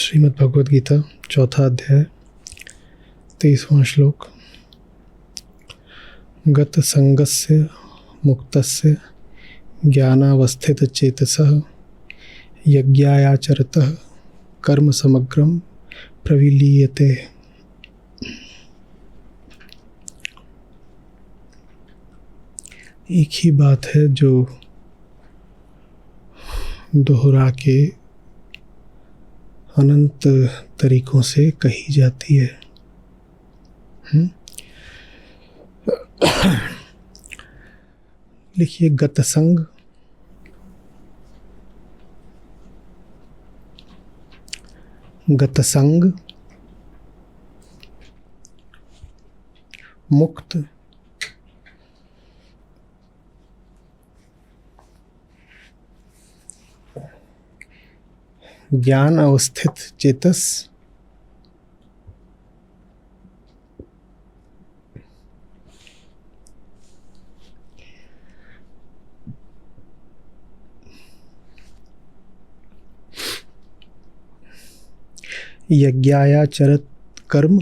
श्रीमद् भगवद गीता चौथा अध्याय 23वां श्लोक। गत संगस्य मुक्तस्य ज्ञानावस्थित चेतसः यज्ञायाचरतः कर्म समग्रम प्रविलीयते। एक ही बात है जो दोहरा के अनंत तरीकों से कही जाती है। लिखिए, गतसंग गतसंग मुक्त ज्ञान अवस्थित चेतस यज्ञायाचरत कर्म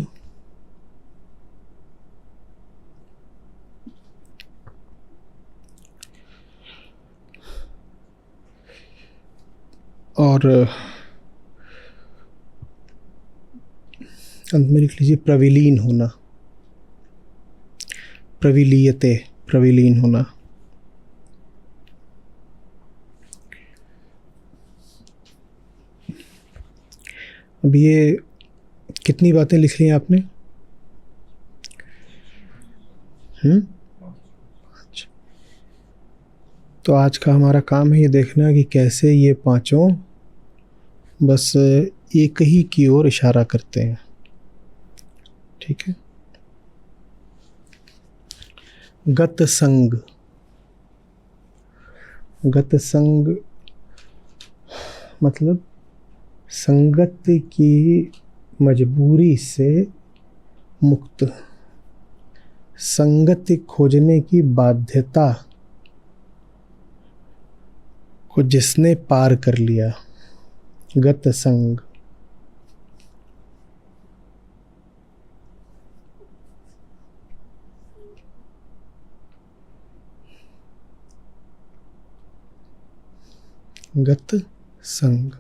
और अंत में लिख लीजिए प्रविलीन होना, प्रविलीयते, प्रविलीन होना। अब ये कितनी बातें लिख ली आपने? अच्छा, तो आज का हमारा काम है ये देखना कि कैसे ये पांचों बस एक ही की ओर इशारा करते हैं। ठीक है। गत संग, गत संग मतलब संगत की मजबूरी से मुक्त, संगति खोजने की बाध्यता को जिसने पार कर लिया, गत संग। गत संग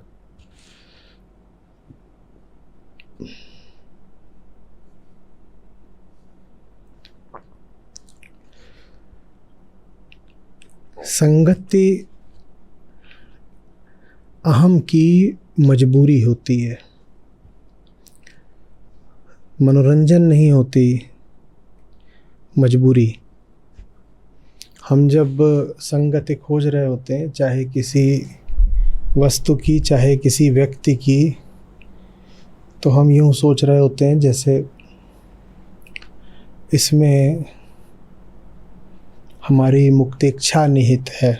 संगति अहम की मजबूरी होती है, मनोरंजन नहीं होती, मजबूरी। हम जब संगति खोज रहे होते हैं, चाहे किसी वस्तु की चाहे किसी व्यक्ति की, तो हम यूँ सोच रहे होते हैं जैसे इसमें हमारी मुक्तेच्छा निहित है,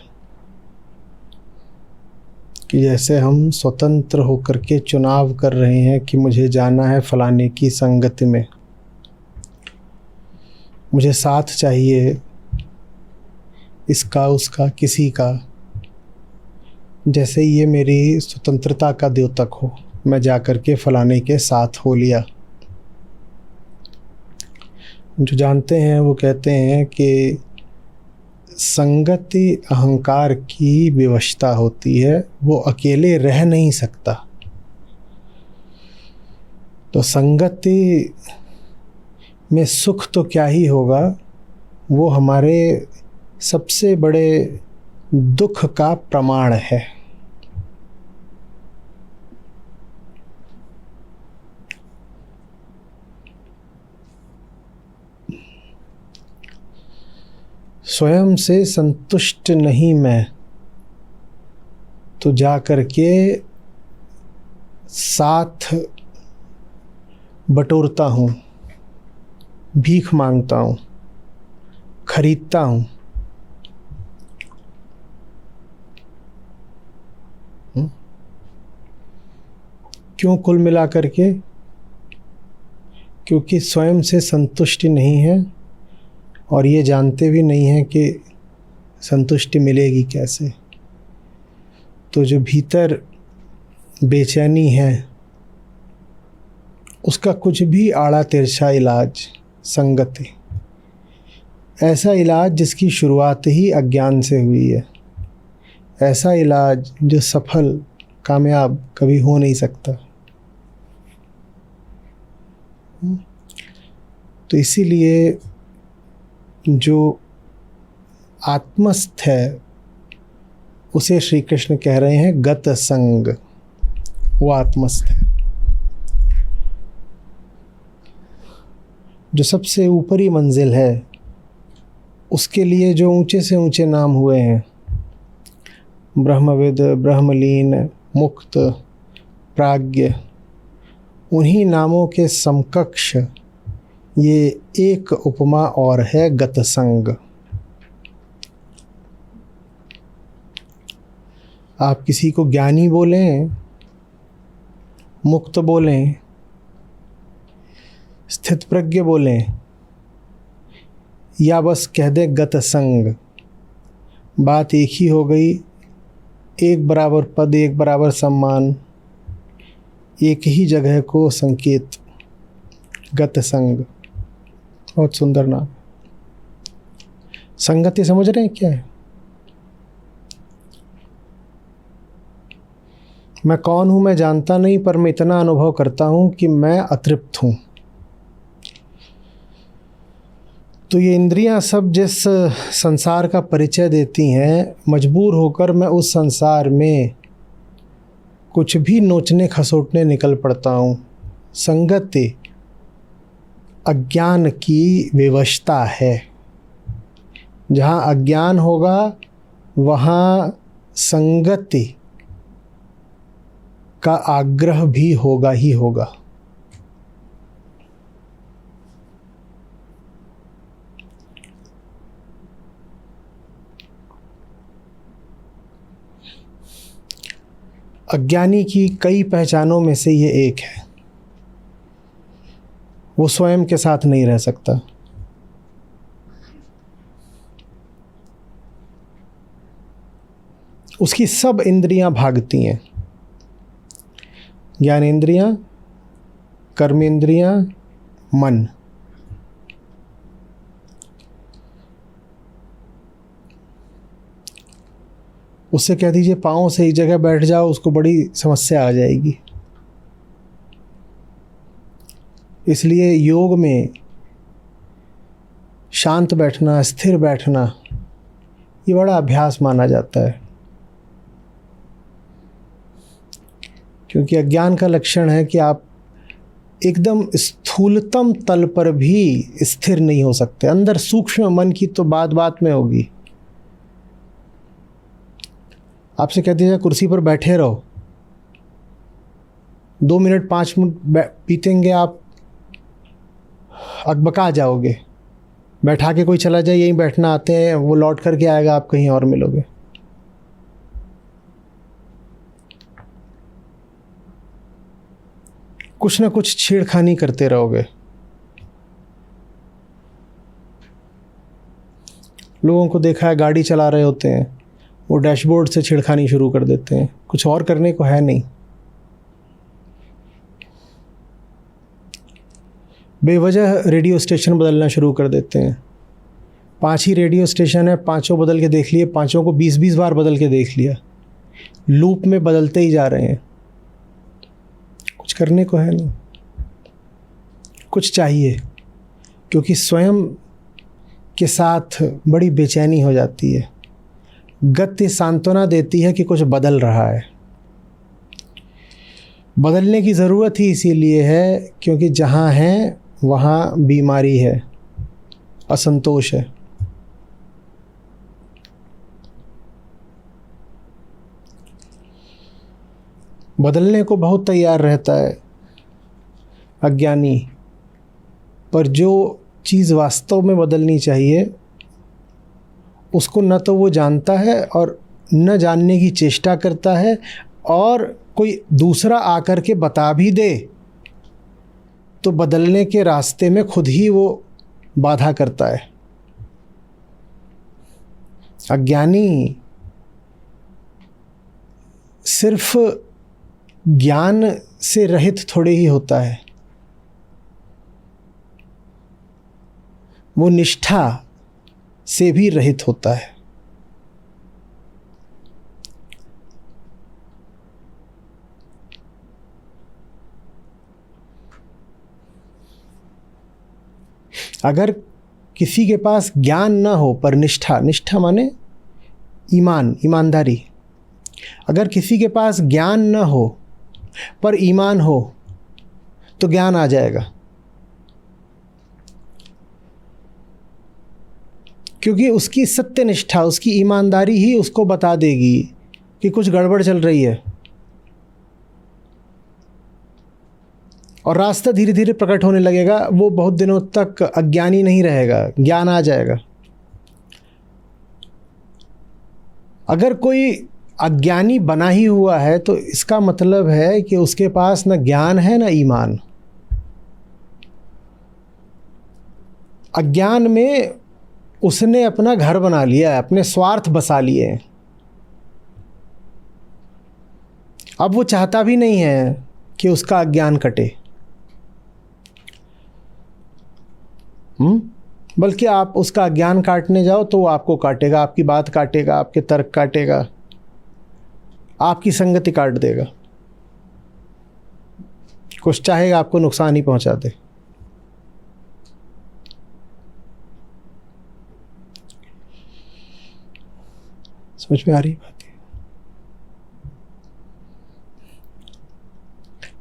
कि जैसे हम स्वतंत्र होकर के चुनाव कर रहे हैं कि मुझे जाना है फलाने की संगति में, मुझे साथ चाहिए इसका उसका किसी का, जैसे ये मेरी स्वतंत्रता का द्योतक हो, मैं जाकर के फलाने के साथ हो लिया। जो जानते हैं वो कहते हैं कि संगति अहंकार की विवशता होती है, वो अकेले रह नहीं सकता। तो संगति में सुख तो क्या ही होगा, वो हमारे सबसे बड़े दुख का प्रमाण है। स्वयं से संतुष्ट नहीं मैं, तो जा कर के साथ बटोरता हूँ, भीख मांगता हूँ, खरीदता हूँ। क्यों? कुल मिला करके क्योंकि स्वयं से संतुष्टि नहीं है और ये जानते भी नहीं हैं कि संतुष्टि मिलेगी कैसे। तो जो भीतर बेचैनी है, उसका कुछ भी आड़ा तिरछा इलाज संगति, ऐसा इलाज जिसकी शुरुआत ही अज्ञान से हुई है, ऐसा इलाज जो सफल कामयाब कभी हो नहीं सकता। तो इसीलिए जो आत्मस्थ है उसे श्री कृष्ण कह रहे हैं गत संग, वो आत्मस्थ है। जो सबसे ऊपरी मंजिल है उसके लिए जो ऊंचे से ऊंचे नाम हुए हैं, ब्रह्मविद, ब्रह्मलीन, मुक्त, प्राज्ञ, उन्हीं नामों के समकक्ष ये एक उपमा और है गत संग। आप किसी को ज्ञानी बोलें, मुक्त बोलें, स्थित प्रज्ञ बोलें, या बस कह दे गत संग, बात एक ही हो गई। एक बराबर पद, एक बराबर सम्मान, एक ही जगह को संकेत, गत संग। बहुत सुंदर नाम। संगति समझ रहे हैं क्या है? मैं कौन हूं मैं जानता नहीं, पर मैं इतना अनुभव करता हूं कि मैं अतृप्त हूं। तो ये इंद्रियां सब जिस संसार का परिचय देती हैं, मजबूर होकर मैं उस संसार में कुछ भी नोचने खसोटने निकल पड़ता हूं। संगति अज्ञान की विवशता है। जहाँ अज्ञान होगा वहाँ संगति का आग्रह भी होगा ही होगा। अज्ञानी की कई पहचानों में से ये एक है, वो स्वयं के साथ नहीं रह सकता। उसकी सब इंद्रियां भागती हैं, ज्ञानेंद्रियां, कर्मेंद्रियां, मन। उससे कह दीजिए पाँव से एक जगह बैठ जाओ, उसको बड़ी समस्या आ जाएगी। इसलिए योग में शांत बैठना, स्थिर बैठना, ये बड़ा अभ्यास माना जाता है। क्योंकि अज्ञान का लक्षण है कि आप एकदम स्थूलतम तल पर भी स्थिर नहीं हो सकते। अंदर सूक्ष्म मन की तो बात बात में होगी। आपसे कह दीजिए कुर्सी पर बैठे रहो, 2 मिनट 5 मिनट बीतेंगे, आप अकबका जाओगे। बैठा के कोई चला जाए, यहीं बैठना आते हैं, वो लौट करके आएगा, आप कहीं और मिलोगे। कुछ ना कुछ छेड़खानी करते रहोगे। लोगों को देखा है गाड़ी चला रहे होते हैं, वो डैशबोर्ड से छेड़खानी शुरू कर देते हैं, कुछ और करने को है नहीं। बेवजह रेडियो स्टेशन बदलना शुरू कर देते हैं। 5 ही रेडियो स्टेशन है, 5 बदल के देख लिए, 5 को 20-20 बार बदल के देख लिया। लूप में बदलते ही जा रहे हैं, कुछ करने को है नहीं। कुछ चाहिए, क्योंकि स्वयं के साथ बड़ी बेचैनी हो जाती है। गति सांत्वना देती है कि कुछ बदल रहा है। बदलने की ज़रूरत ही इसीलिए है क्योंकि जहाँ है वहाँ बीमारी है, असंतोष है। बदलने को बहुत तैयार रहता है अज्ञानी, पर जो चीज़ वास्तव में बदलनी चाहिए उसको न तो वो जानता है और न जानने की चेष्टा करता है, और कोई दूसरा आकर के बता भी दे तो बदलने के रास्ते में खुद ही वो बाधा करता है। अज्ञानी सिर्फ ज्ञान से रहित थोड़े ही होता है, वो निष्ठा से भी रहित होता है। अगर किसी के पास ज्ञान न हो पर निष्ठा, निष्ठा माने ईमान, ईमानदारी, अगर किसी के पास ज्ञान न हो पर ईमान हो तो ज्ञान आ जाएगा, क्योंकि उसकी सत्यनिष्ठा, उसकी ईमानदारी ही उसको बता देगी कि कुछ गड़बड़ चल रही है, और रास्ता धीरे धीरे प्रकट होने लगेगा। वो बहुत दिनों तक अज्ञानी नहीं रहेगा, ज्ञान आ जाएगा। अगर कोई अज्ञानी बना ही हुआ है तो इसका मतलब है कि उसके पास न ज्ञान है न ईमान। अज्ञान में उसने अपना घर बना लिया है, अपने स्वार्थ बसा लिए हैं। अब वो चाहता भी नहीं है कि उसका अज्ञान कटे, बल्कि आप उसका अज्ञान काटने जाओ तो वो आपको काटेगा, आपकी बात काटेगा, आपके तर्क काटेगा, आपकी संगति काट देगा, कुछ चाहेगा आपको नुकसान ही पहुंचा दे। समझ में आ रही बात है?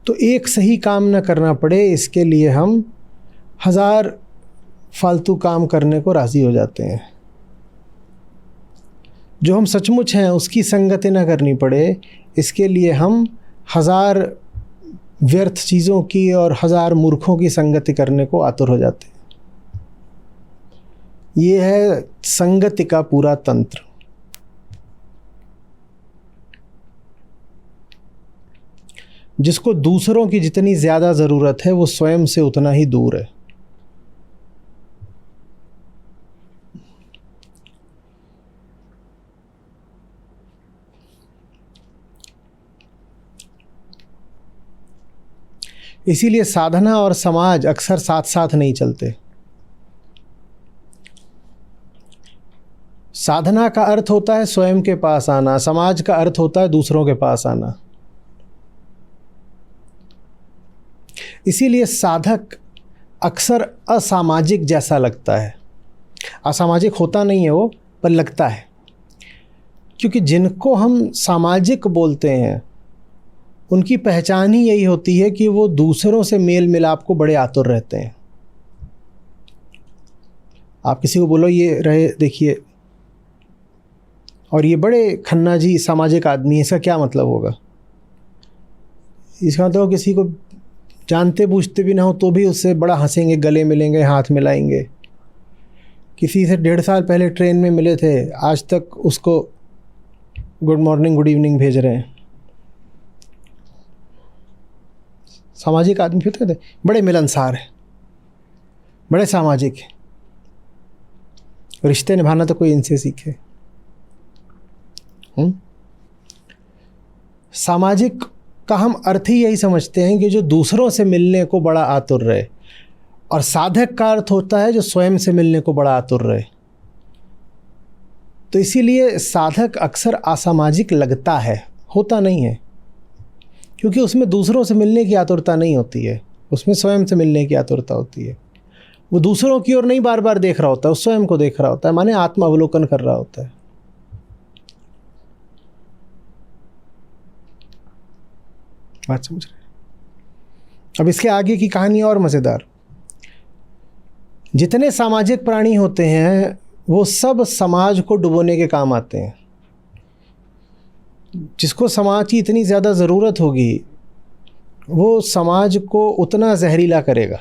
तो एक सही काम न करना पड़े, इसके लिए हम 1000 फालतू काम करने को राजी हो जाते हैं। जो हम सचमुच हैं उसकी संगति न करनी पड़े, इसके लिए हम 1000 व्यर्थ चीज़ों की और 1000 मूर्खों की संगति करने को आतुर हो जाते हैं। ये है संगति का पूरा तंत्र। जिसको दूसरों की जितनी ज़्यादा ज़रूरत है वो स्वयं से उतना ही दूर है। इसीलिए साधना और समाज अक्सर साथ साथ नहीं चलते। साधना का अर्थ होता है स्वयं के पास आना, समाज का अर्थ होता है दूसरों के पास आना। इसीलिए साधक अक्सर असामाजिक जैसा लगता है। असामाजिक होता नहीं है वो, पर लगता है, क्योंकि जिनको हम सामाजिक बोलते हैं उनकी पहचान ही यही होती है कि वो दूसरों से मेल मिलाप को बड़े आतुर रहते हैं। आप किसी को बोलो ये रहे देखिए, और ये बड़े खन्ना जी सामाजिक आदमी है, इसका क्या मतलब होगा? इसका मतलब किसी को जानते पूछते भी ना हो तो भी उससे बड़ा हंसेंगे, गले मिलेंगे, हाथ मिलाएंगे। किसी से 1.5 साल पहले ट्रेन में मिले थे, आज तक उसको गुड मॉर्निंग गुड इवनिंग भेज रहे हैं। सामाजिक आदमी फिर कहते बड़े मिलनसार है, बड़े सामाजिक है। रिश्ते निभाना तो कोई इनसे सीखे। सामाजिक का हम अर्थ ही यही समझते हैं कि जो दूसरों से मिलने को बड़ा आतुर रहे, और साधक का अर्थ होता है जो स्वयं से मिलने को बड़ा आतुर रहे। तो इसीलिए साधक अक्सर असामाजिक लगता है, होता नहीं है, क्योंकि उसमें दूसरों से मिलने की आतुरता नहीं होती है, उसमें स्वयं से मिलने की आतुरता होती है। वो दूसरों की ओर नहीं बार बार देख रहा होता है, वो स्वयं को देख रहा होता है, माने आत्म अवलोकन कर रहा होता है। बात समझ रहे हैं? अब इसके आगे की कहानी और मज़ेदार। जितने सामाजिक प्राणी होते हैं वो सब समाज को डुबोने के काम आते हैं। जिसको समाज की इतनी ज़्यादा ज़रूरत होगी वो समाज को उतना जहरीला करेगा,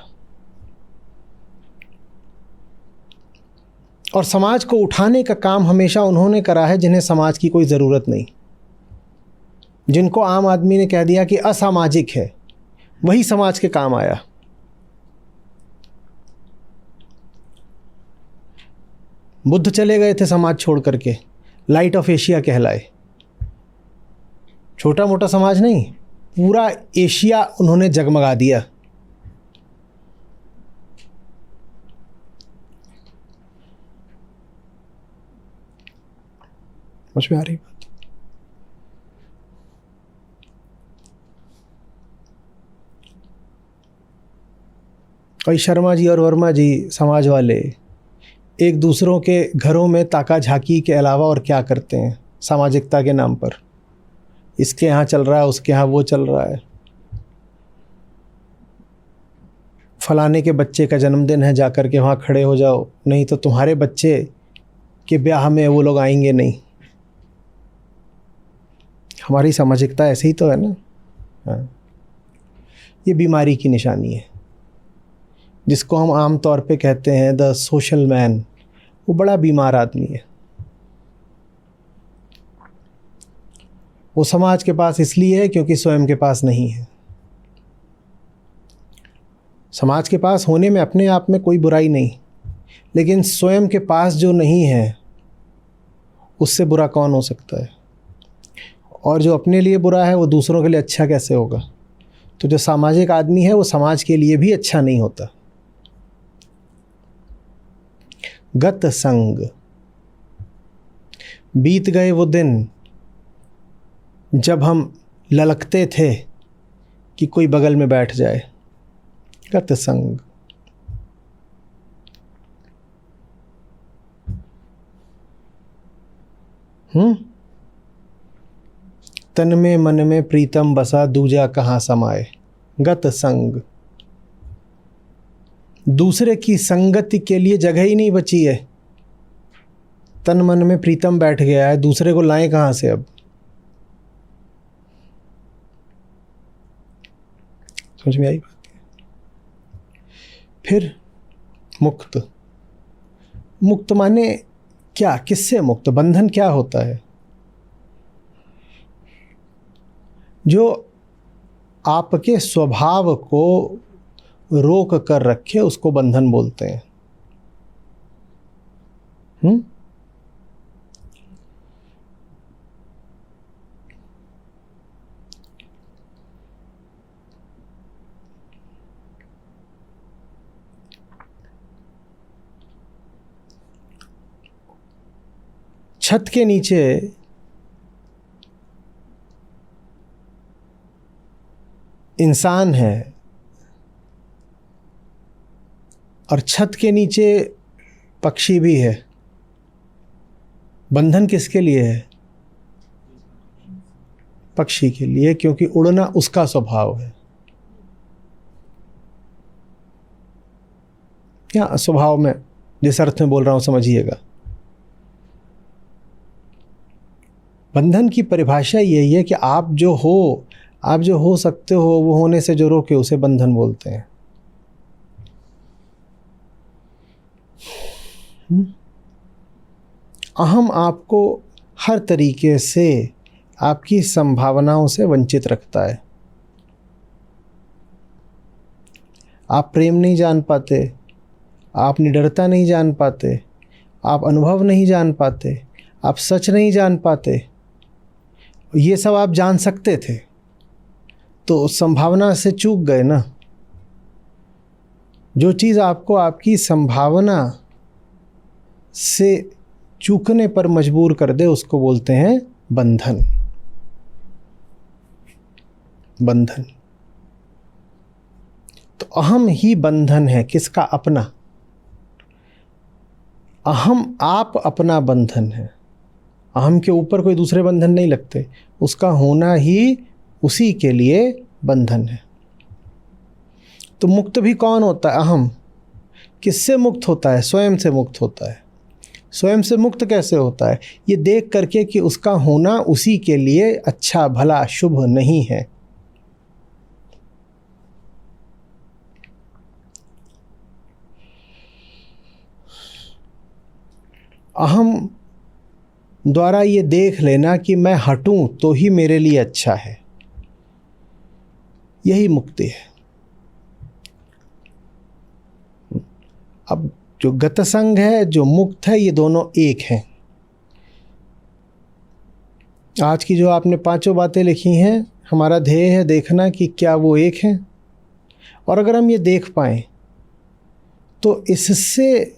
और समाज को उठाने का काम हमेशा उन्होंने करा है जिन्हें समाज की कोई ज़रूरत नहीं। जिनको आम आदमी ने कह दिया कि असामाजिक है, वही समाज के काम आया। बुद्ध चले गए थे समाज छोड़ करके, लाइट ऑफ एशिया कहलाए। छोटा मोटा समाज नहीं, पूरा एशिया उन्होंने जगमगा दिया। समझ में आ रही बात? कई शर्मा जी और वर्मा जी समाज वाले एक दूसरों के घरों में ताका झाकी के अलावा और क्या करते हैं सामाजिकता के नाम पर? इसके यहाँ चल रहा है, उसके यहाँ वो चल रहा है, फलाने के बच्चे का जन्मदिन है, जाकर के वहाँ खड़े हो जाओ, नहीं तो तुम्हारे बच्चे के ब्याह में वो लोग आएंगे नहीं। हमारी सामाजिकता ऐसे ही तो है ना। हाँ, ये बीमारी की निशानी है, जिसको हम आम तौर पे कहते हैं द सोशल मैन। वो बड़ा बीमार आदमी है। वो समाज के पास इसलिए है क्योंकि स्वयं के पास नहीं है। समाज के पास होने में अपने आप में कोई बुराई नहीं, लेकिन स्वयं के पास जो नहीं है उससे बुरा कौन हो सकता है? और जो अपने लिए बुरा है वो दूसरों के लिए अच्छा कैसे होगा? तो जो सामाजिक आदमी है वो समाज के लिए भी अच्छा नहीं होता। गत संग, बीत गए वो दिन जब हम ललकते थे कि कोई बगल में बैठ जाए। गत संग। तन में मन में प्रीतम बसा, दूजा कहाँ समाए। गत संग। दूसरे की संगति के लिए जगह ही नहीं बची है। तन मन में प्रीतम बैठ गया है, दूसरे को लाएं कहाँ से अब? समझ में आई बात? फिर मुक्त। मुक्त माने क्या? किससे मुक्त? बंधन क्या होता है? जो आपके स्वभाव को रोक कर रखे उसको बंधन बोलते हैं। छत के नीचे इंसान है और छत के नीचे पक्षी भी है। बंधन किसके लिए है? पक्षी के लिए, क्योंकि उड़ना उसका स्वभाव है। क्या स्वभाव में जिस अर्थ में बोल रहा हूं समझिएगा। बंधन की परिभाषा यही है कि आप जो हो सकते हो, वो होने से जो रोके उसे बंधन बोलते हैं। अहम आपको हर तरीके से आपकी संभावनाओं से वंचित रखता है। आप प्रेम नहीं जान पाते, आप निडरता नहीं जान पाते, आप अनुभव नहीं जान पाते, आप सच नहीं जान पाते। ये सब आप जान सकते थे तो संभावना से चूक गए ना। जो चीज़ आपको आपकी संभावना से चूकने पर मजबूर कर दे उसको बोलते हैं बंधन। बंधन। तो अहम ही बंधन है। किसका? अपना। अहम आप अपना बंधन है। अहम के ऊपर कोई दूसरे बंधन नहीं लगते, उसका होना ही उसी के लिए बंधन है। तो मुक्त भी कौन होता है? अहम। किससे मुक्त होता है? स्वयं से मुक्त होता है। स्वयं से मुक्त कैसे होता है? ये देख करके कि उसका होना उसी के लिए अच्छा भला शुभ नहीं है। अहम द्वारा ये देख लेना कि मैं हटूं तो ही मेरे लिए अच्छा है, यही मुक्ति है। अब जो गतसंग है, जो मुक्त है, ये दोनों एक हैं। आज की जो आपने 5 बातें लिखी हैं, हमारा ध्येय है देखना कि क्या वो एक हैं। और अगर हम ये देख पाएं तो इससे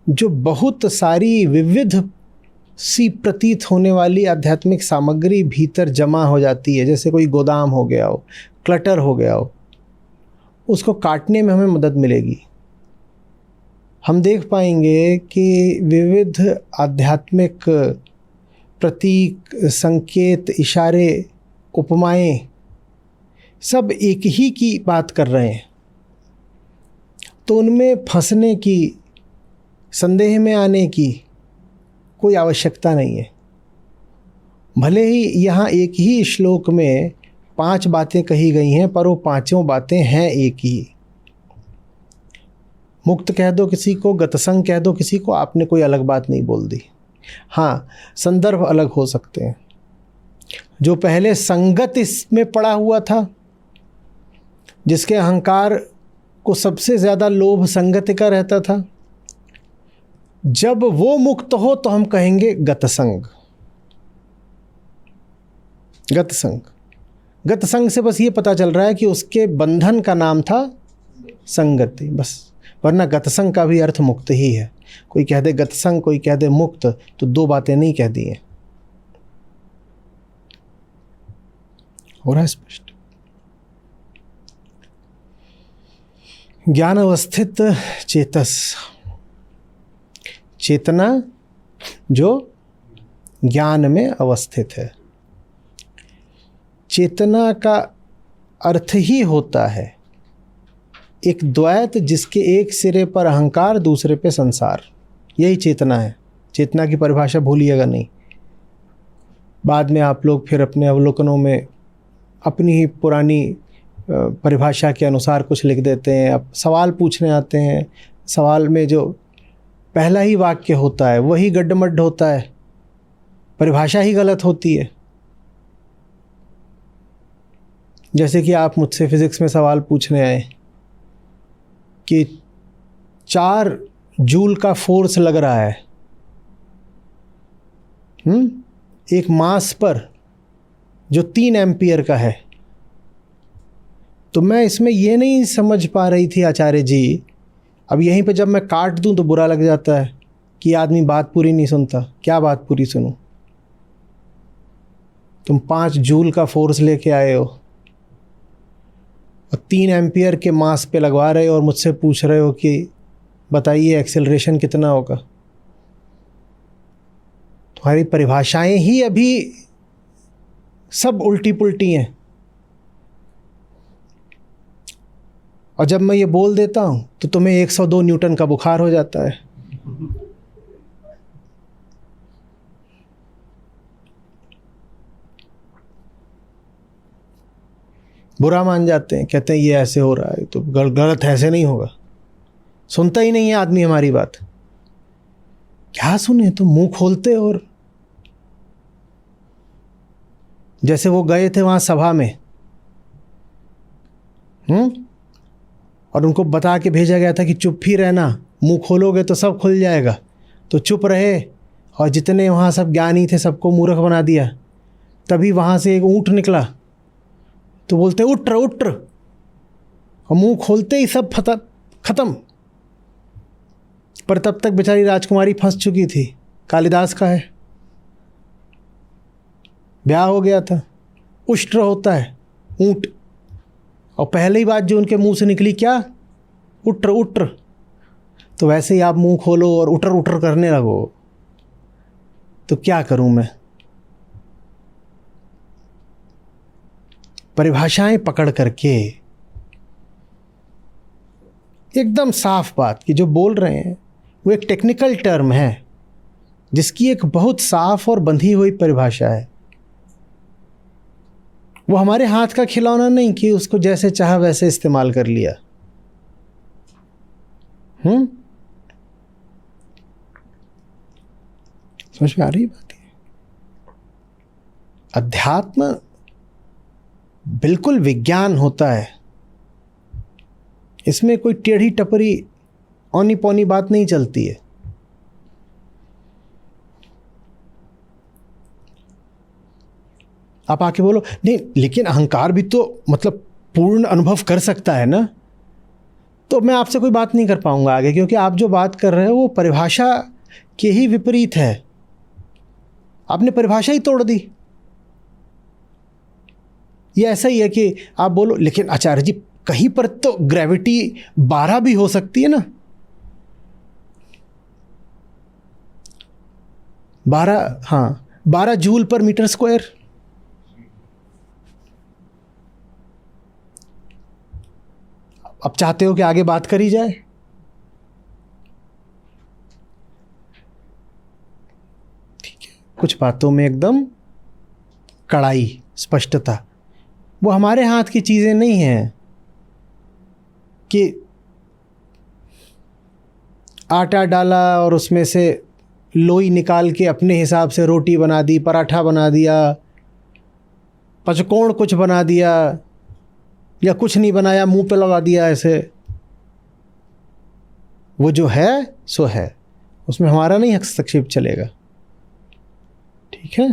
जो बहुत सारी विविध सी प्रतीत होने वाली आध्यात्मिक सामग्री भीतर जमा हो जाती है, जैसे कोई गोदाम हो गया हो, क्लटर हो गया हो, उसको काटने में हमें मदद मिलेगी। हम देख पाएंगे कि विविध आध्यात्मिक प्रतीक, संकेत, इशारे, उपमाएं सब एक ही की बात कर रहे हैं, तो उनमें फंसने की, संदेह में आने की कोई आवश्यकता नहीं है। भले ही यहाँ एक ही श्लोक में 5 बातें कही गई हैं, पर वो पांचों बातें हैं एक ही। मुक्त कह दो किसी को, गतसंग कह दो किसी को, आपने कोई अलग बात नहीं बोल दी। हाँ, संदर्भ अलग हो सकते हैं। जो पहले संगत इसमें पड़ा हुआ था, जिसके अहंकार को सबसे ज़्यादा लोभ संगति का रहता था, जब वो मुक्त हो तो हम कहेंगे गतसंग। गतसंग, गतसंग से बस ये पता चल रहा है कि उसके बंधन का नाम था संगति, बस। वरना गतसंग का भी अर्थ मुक्त ही है। कोई कह दे गतसंग, कोई कह दे मुक्त, तो 2 बातें नहीं कह दी हैं। हो रहा है स्पष्ट? ज्ञान अवस्थित चेतस, चेतना जो ज्ञान में अवस्थित है। चेतना का अर्थ ही होता है एक द्वैत, जिसके एक सिरे पर अहंकार, दूसरे पे संसार। यही चेतना है। चेतना की परिभाषा भूलिएगा नहीं। बाद में आप लोग फिर अपने अवलोकनों में अपनी ही पुरानी परिभाषा के अनुसार कुछ लिख देते हैं। अब सवाल पूछने आते हैं, सवाल में जो पहला ही वाक्य होता है वही गड्ढमड्ढ होता है, परिभाषा ही गलत होती है। जैसे कि आप मुझसे फिजिक्स में सवाल पूछने आए कि 4 जूल का फोर्स लग रहा है एक मास पर जो 3 एम्पियर का है, तो मैं इसमें ये नहीं समझ पा रही थी आचार्य जी। अब यहीं पे जब मैं काट दूं तो बुरा लग जाता है कि आदमी बात पूरी नहीं सुनता। क्या बात पूरी सुनूं? तुम 5 जूल का फोर्स लेके आए हो और 3 एम्पियर के मास पे लगवा रहे हो और मुझसे पूछ रहे हो कि बताइए एक्सेलरेशन कितना होगा। तुम्हारी परिभाषाएं ही अभी सब उल्टी पुल्टी हैं। और जब मैं ये बोल देता हूं तो तुम्हें 102 न्यूटन का बुखार हो जाता है। बुरा मान जाते हैं, कहते हैं ये ऐसे हो रहा है तो गलत, ऐसे नहीं होगा। सुनता ही नहीं है आदमी हमारी बात। क्या सुने, तो मुंह खोलते। और जैसे वो गए थे वहां सभा में, और उनको बता के भेजा गया था कि चुप ही रहना, मुंह खोलोगे तो सब खुल जाएगा। तो चुप रहे और जितने वहाँ सब ज्ञानी थे सबको मूर्ख बना दिया। तभी वहाँ से एक ऊँट निकला तो बोलते उठ उठ, और मुंह खोलते ही सब खत्म। पर तब तक बेचारी राजकुमारी फंस चुकी थी। कालिदास का है, ब्याह हो गया था। उष्ट्र होता है ऊँट, और पहली बात जो उनके मुंह से निकली क्या? उट्र उट्र। तो वैसे ही आप मुंह खोलो और उटर उटर करने लगो तो क्या करूं मैं? परिभाषाएं पकड़ करके एकदम साफ बात कि जो बोल रहे हैं वो एक टेक्निकल टर्म है जिसकी एक बहुत साफ और बंधी हुई परिभाषा है। वो हमारे हाथ का खिलौना नहीं कि उसको जैसे चाहा वैसे इस्तेमाल कर लिया। समझ में आ रही बात है? अध्यात्म बिल्कुल विज्ञान होता है। इसमें कोई टेढ़ी टपरी औनी पौनी बात नहीं चलती है। आप आके बोलो नहीं लेकिन अहंकार भी तो मतलब पूर्ण अनुभव कर सकता है ना, तो मैं आपसे कोई बात नहीं कर पाऊंगा आगे, क्योंकि आप जो बात कर रहे हो वो परिभाषा के ही विपरीत है। आपने परिभाषा ही तोड़ दी। ये ऐसा ही है कि आप बोलो लेकिन आचार्य जी कहीं पर तो ग्रेविटी 12 भी हो सकती है ना। 12, हाँ 12 जूल पर मीटर स्क्वायर। अब चाहते हो कि आगे बात करी जाए? ठीक है, कुछ बातों में एकदम कड़ाई, स्पष्टता, वो हमारे हाथ की चीजें नहीं हैं कि आटा डाला और उसमें से लोई निकाल के अपने हिसाब से रोटी बना दी, पराठा बना दिया, पचकोण कुछ बना दिया, या कुछ नहीं बनाया मुंह पे लगा दिया ऐसे। वो जो है सो है, उसमें हमारा नहीं हस्तक्षेप चलेगा। ठीक है।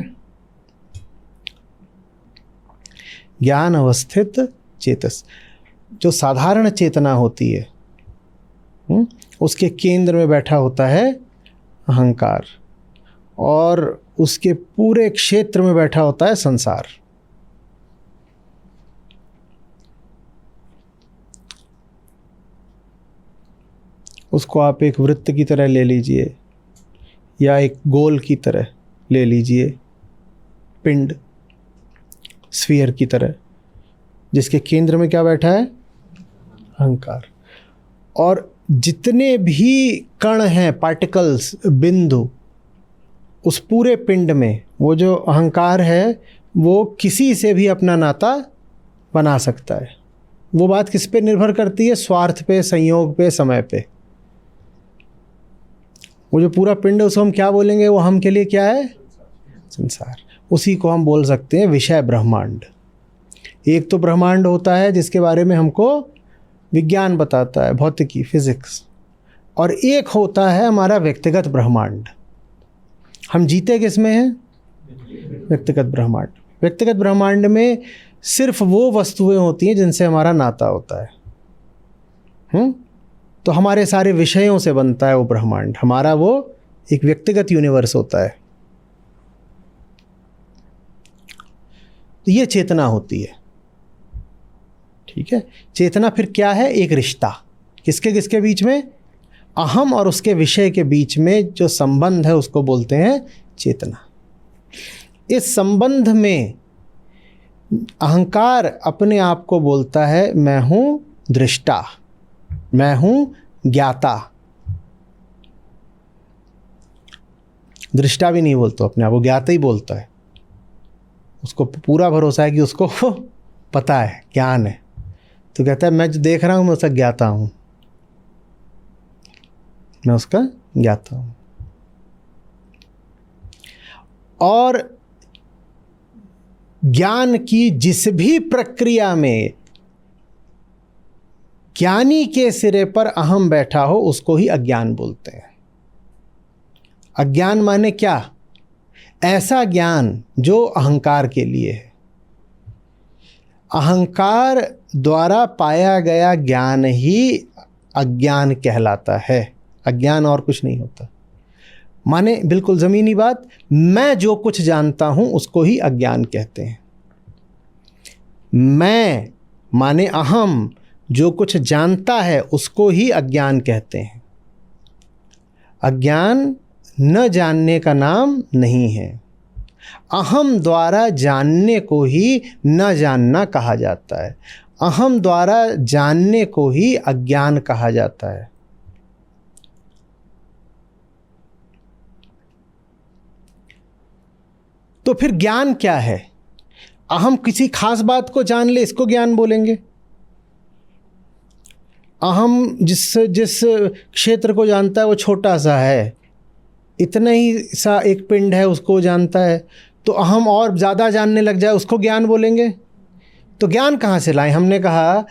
ज्ञान अवस्थित चेतस, जो साधारण चेतना होती है, उसके केंद्र में बैठा होता है अहंकार, और उसके पूरे क्षेत्र में बैठा होता है संसार। उसको आप एक वृत्त की तरह ले लीजिए या एक गोल की तरह ले लीजिए, पिंड, स्फीयर की तरह, जिसके केंद्र में क्या बैठा है? अहंकार। और जितने भी कण हैं, पार्टिकल्स, बिंदु, उस पूरे पिंड में वो जो अहंकार है वो किसी से भी अपना नाता बना सकता है। वो बात किस पे निर्भर करती है? स्वार्थ पे, संयोग पे, समय पे। वो जो पूरा पिंड है उसको हम क्या बोलेंगे? वो हम के लिए क्या है? संसार। उसी को हम बोल सकते हैं विषय ब्रह्मांड। एक तो ब्रह्मांड होता है जिसके बारे में हमको विज्ञान बताता है, भौतिकी, फिजिक्स, और एक होता है हमारा व्यक्तिगत ब्रह्मांड। हम जीते किस में हैं? व्यक्तिगत ब्रह्मांड। व्यक्तिगत ब्रह्मांड में सिर्फ वो वस्तुएं होती हैं जिनसे हमारा नाता होता है। तो हमारे सारे विषयों से बनता है वो ब्रह्मांड। हमारा वो एक व्यक्तिगत यूनिवर्स होता है। तो ये चेतना होती है। ठीक है। चेतना फिर क्या है? एक रिश्ता। किसके किसके बीच में? अहम और उसके विषय के बीच में जो संबंध है उसको बोलते हैं चेतना। इस संबंध में अहंकार अपने आप को बोलता है मैं हूं दृष्टा, मैं हूं ज्ञाता। दृष्टा भी नहीं बोलता अपने आप, वो ज्ञाता ही बोलता है। उसको पूरा भरोसा है कि उसको पता है, ज्ञान है, तो कहता है मैं जो देख रहा हूं मैं उसका ज्ञाता हूं, मैं उसका ज्ञाता हूं। और ज्ञान की जिस भी प्रक्रिया में ज्ञानी के सिरे पर अहम बैठा हो उसको ही अज्ञान बोलते हैं। अज्ञान माने क्या? ऐसा ज्ञान जो अहंकार के लिए है। अहंकार द्वारा पाया गया ज्ञान ही अज्ञान कहलाता है। अज्ञान और कुछ नहीं होता। माने बिल्कुल ज़मीनी बात, मैं जो कुछ जानता हूं उसको ही अज्ञान कहते हैं। मैं माने अहम जो कुछ जानता है उसको ही अज्ञान कहते हैं। अज्ञान न जानने का नाम नहीं है। अहम द्वारा जानने को ही न जानना कहा जाता है। अहम द्वारा जानने को ही अज्ञान कहा जाता है। तो फिर ज्ञान क्या है? अहम किसी खास बात को जान ले, इसको ज्ञान बोलेंगे। अहम जिस क्षेत्र को जानता है वो छोटा सा है, इतना ही सा एक पिंड है, उसको जानता है। तो अहम और ज़्यादा जानने लग जाए उसको ज्ञान बोलेंगे। तो ज्ञान कहाँ से लाएं? हमने कहा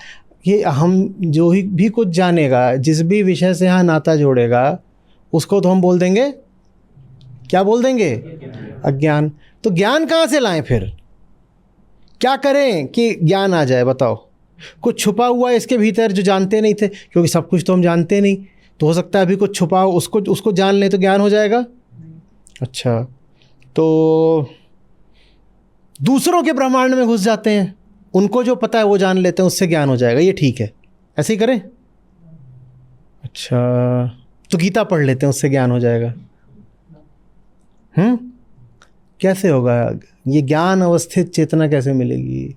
कि अहम जो ही भी कुछ जानेगा, जिस भी विषय से यहाँ नाता जोड़ेगा, उसको तो हम बोल देंगे, क्या बोल देंगे? अज्ञान। तो ज्ञान कहाँ से लाएं फिर? क्या करें कि ज्ञान आ जाए? बताओ। कुछ छुपा हुआ है इसके भीतर जो जानते नहीं थे, क्योंकि सब कुछ तो हम जानते नहीं, तो हो सकता है अभी कुछ छुपा हो, उसको जान लें तो ज्ञान हो जाएगा। अच्छा, तो दूसरों के ब्रह्मांड में घुस जाते हैं, उनको जो पता है वो जान लेते हैं, उससे ज्ञान हो जाएगा, ये ठीक है, ऐसे ही करें। अच्छा, तो गीता पढ़ लेते हैं, उससे ज्ञान हो जाएगा। कैसे होगा? ये ज्ञान अवस्थित चेतना कैसे मिलेगी?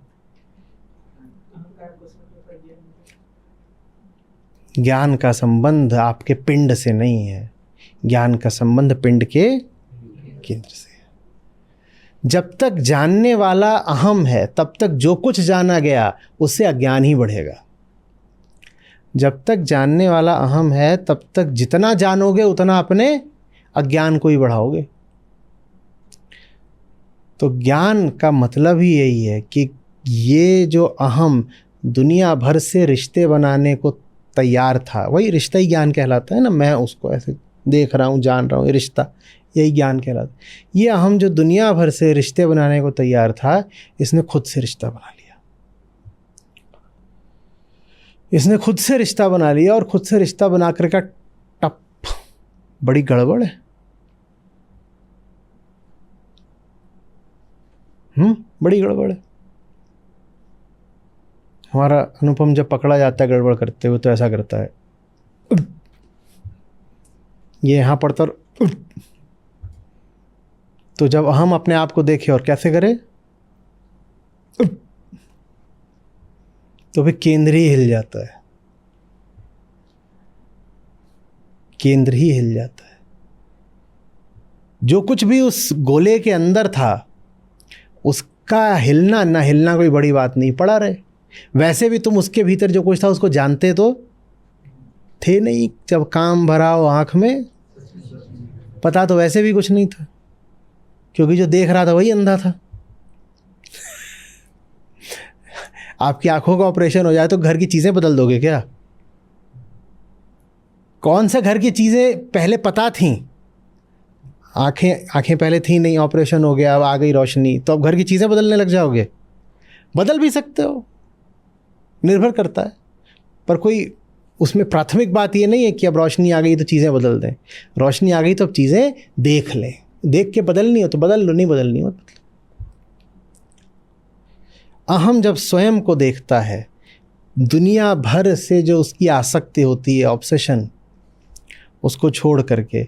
ज्ञान का संबंध आपके पिंड से नहीं है, ज्ञान का संबंध पिंड के केंद्र से है। जब तक जानने वाला अहम है तब तक जो कुछ जाना गया उससे अज्ञान ही बढ़ेगा। जब तक जानने वाला अहम है तब तक जितना जानोगे उतना अपने अज्ञान को ही बढ़ाओगे। तो ज्ञान का मतलब ही यही है कि ये जो अहम दुनिया भर से रिश्ते बनाने को तैयार था, वही रिश्ता ही ज्ञान कहलाता है ना। मैं उसको ऐसे देख रहा हूँ, जान रहा हूँ, ये रिश्ता, यही ज्ञान कहलाता है। ये अहम जो दुनिया भर से रिश्ते बनाने को तैयार था, इसने खुद से रिश्ता बना लिया। इसने खुद से रिश्ता बना लिया और खुद से रिश्ता बना कर का टप, बड़ी गड़बड़ है। बड़ी गड़बड़ है। हमारा अनुपम जब पकड़ा जाता है गड़बड़ करते हुए तो ऐसा करता है, ये यहाँ पड़ता। तो जब हम अपने आप को देखें और कैसे करें, तो फिर केंद्र ही हिल जाता है, केंद्र ही हिल जाता है। जो कुछ भी उस गोले के अंदर था उसका हिलना ना हिलना कोई बड़ी बात नहीं, पड़ा रहे। वैसे भी तुम उसके भीतर जो कुछ था उसको जानते तो थे नहीं। जब काम भरा हो आंख में, पता तो वैसे भी कुछ नहीं था, क्योंकि जो देख रहा था वही अंधा था। आपकी आंखों का ऑपरेशन हो जाए तो घर की चीजें बदल दोगे क्या? कौन सा घर की चीजें पहले पता थीं? आंखें पहले थी नहीं, ऑपरेशन हो गया, अब आ गई रोशनी, तो अब घर की चीजें बदलने लग जाओगे? बदल भी सकते हो, निर्भर करता है। पर कोई उसमें प्राथमिक बात ये नहीं है कि अब रोशनी आ गई तो चीज़ें बदल दें। रोशनी आ गई तो अब चीज़ें देख लें, देख के बदलनी हो तो बदल लो, नहीं बदलनी हो। अहम जब स्वयं को देखता है, दुनिया भर से जो उसकी आसक्ति होती है, ऑब्सेशन, उसको छोड़ करके,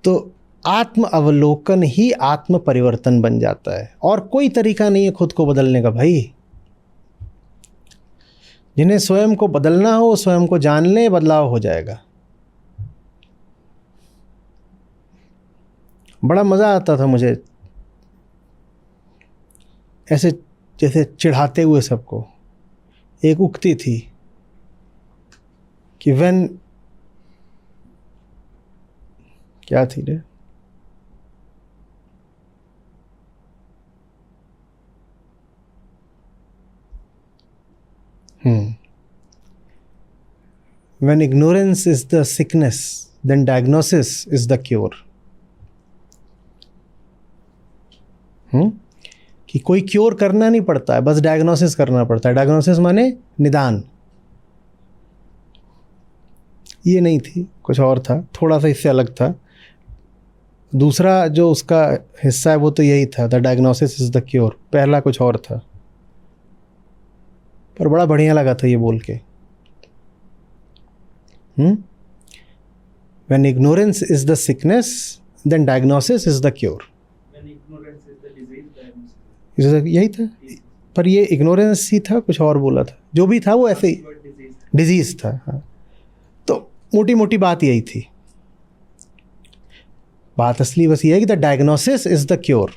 तो आत्म अवलोकन ही आत्म परिवर्तन बन जाता है। और कोई तरीका नहीं है खुद को बदलने का भाई। जिन्हें स्वयं को बदलना हो स्वयं को जान ले, बदलाव हो जाएगा। बड़ा मज़ा आता था मुझे ऐसे जैसे चिढ़ाते हुए सबको। एक उक्ति थी कि व्हेन, क्या थी रे, when ignorance is the sickness, then diagnosis is the cure. कि कोई क्योर करना नहीं पड़ता है, बस डायग्नोसिस करना पड़ता है। डायग्नोसिस माने निदान। ये नहीं थी, कुछ और था, थोड़ा सा इससे अलग था। दूसरा जो उसका हिस्सा है वो तो यही था, the diagnosis is the cure. पहला कुछ और था, पर बड़ा बढ़िया लगा था ये बोल के। When ignorance is the sickness, then diagnosis is the cure. When ignorance is the disease, diagnosis. यही था, पर ये इग्नोरेंस ही था, कुछ और बोला था। जो भी था वो ऐसे ही डिजीज था। हाँ, तो मोटी मोटी बात यही थी। बात असली बस ये है कि the diagnosis is the cure.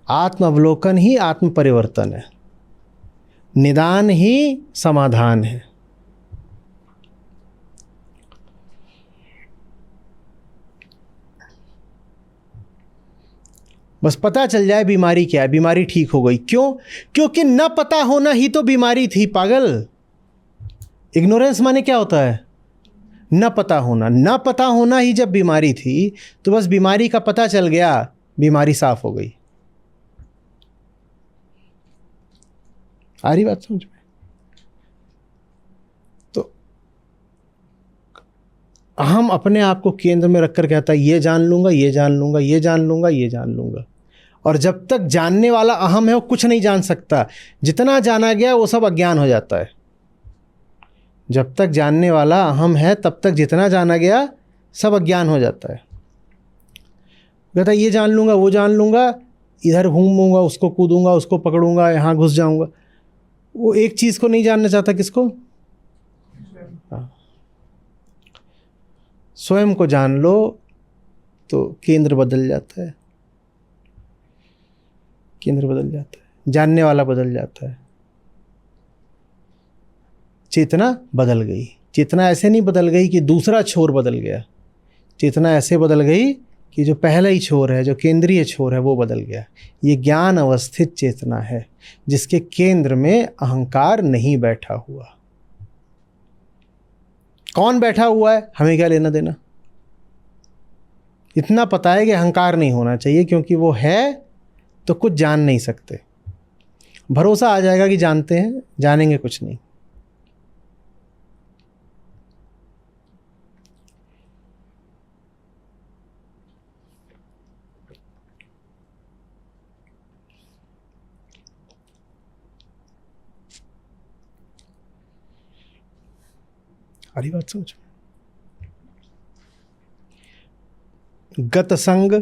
आत्म अवलोकन ही आत्म परिवर्तन है, निदान ही समाधान है। बस पता चल जाए बीमारी क्या है, बीमारी ठीक हो गई। क्यों? क्योंकि न पता होना ही तो बीमारी थी, पागल। इग्नोरेंस माने क्या होता है? न पता होना। न पता होना ही जब बीमारी थी, तो बस बीमारी का पता चल गया, बीमारी साफ हो गई। आ रही बात समझ में? तो अहम अपने आप को केंद्र में रखकर कहता है ये जान लूंगा, ये जान लूंगा, ये जान लूंगा, ये जान लूंगा। और जब तक जानने वाला अहम है वो कुछ नहीं जान सकता। जितना जाना गया वो सब अज्ञान हो जाता है। जब तक जानने वाला अहम है तब तक जितना जाना गया सब अज्ञान हो जाता है। कहता है ये जान लूंगा, वो जान लूंगा, इधर घूमूंगा, उसको कूदूंगा, उसको पकड़ूंगा, यहाँ घुस जाऊंगा। वो एक चीज को नहीं जानना चाहता। किसको? हाँ। स्वयं को जान लो तो केंद्र बदल जाता है। केंद्र बदल जाता है, जानने वाला बदल जाता है। चेतना बदल गई। चेतना ऐसे नहीं बदल गई कि दूसरा छोर बदल गया। चेतना ऐसे बदल गई कि जो पहला ही छोर है, जो केंद्रीय छोर है, वो बदल गया। ये ज्ञान अवस्थित चेतना है जिसके केंद्र में अहंकार नहीं बैठा हुआ। कौन बैठा हुआ है हमें क्या लेना देना। इतना पता है कि अहंकार नहीं होना चाहिए, क्योंकि वो है तो कुछ जान नहीं सकते। भरोसा आ जाएगा कि जानते हैं, जानेंगे कुछ नहीं। सारी बात समझ में। गत संग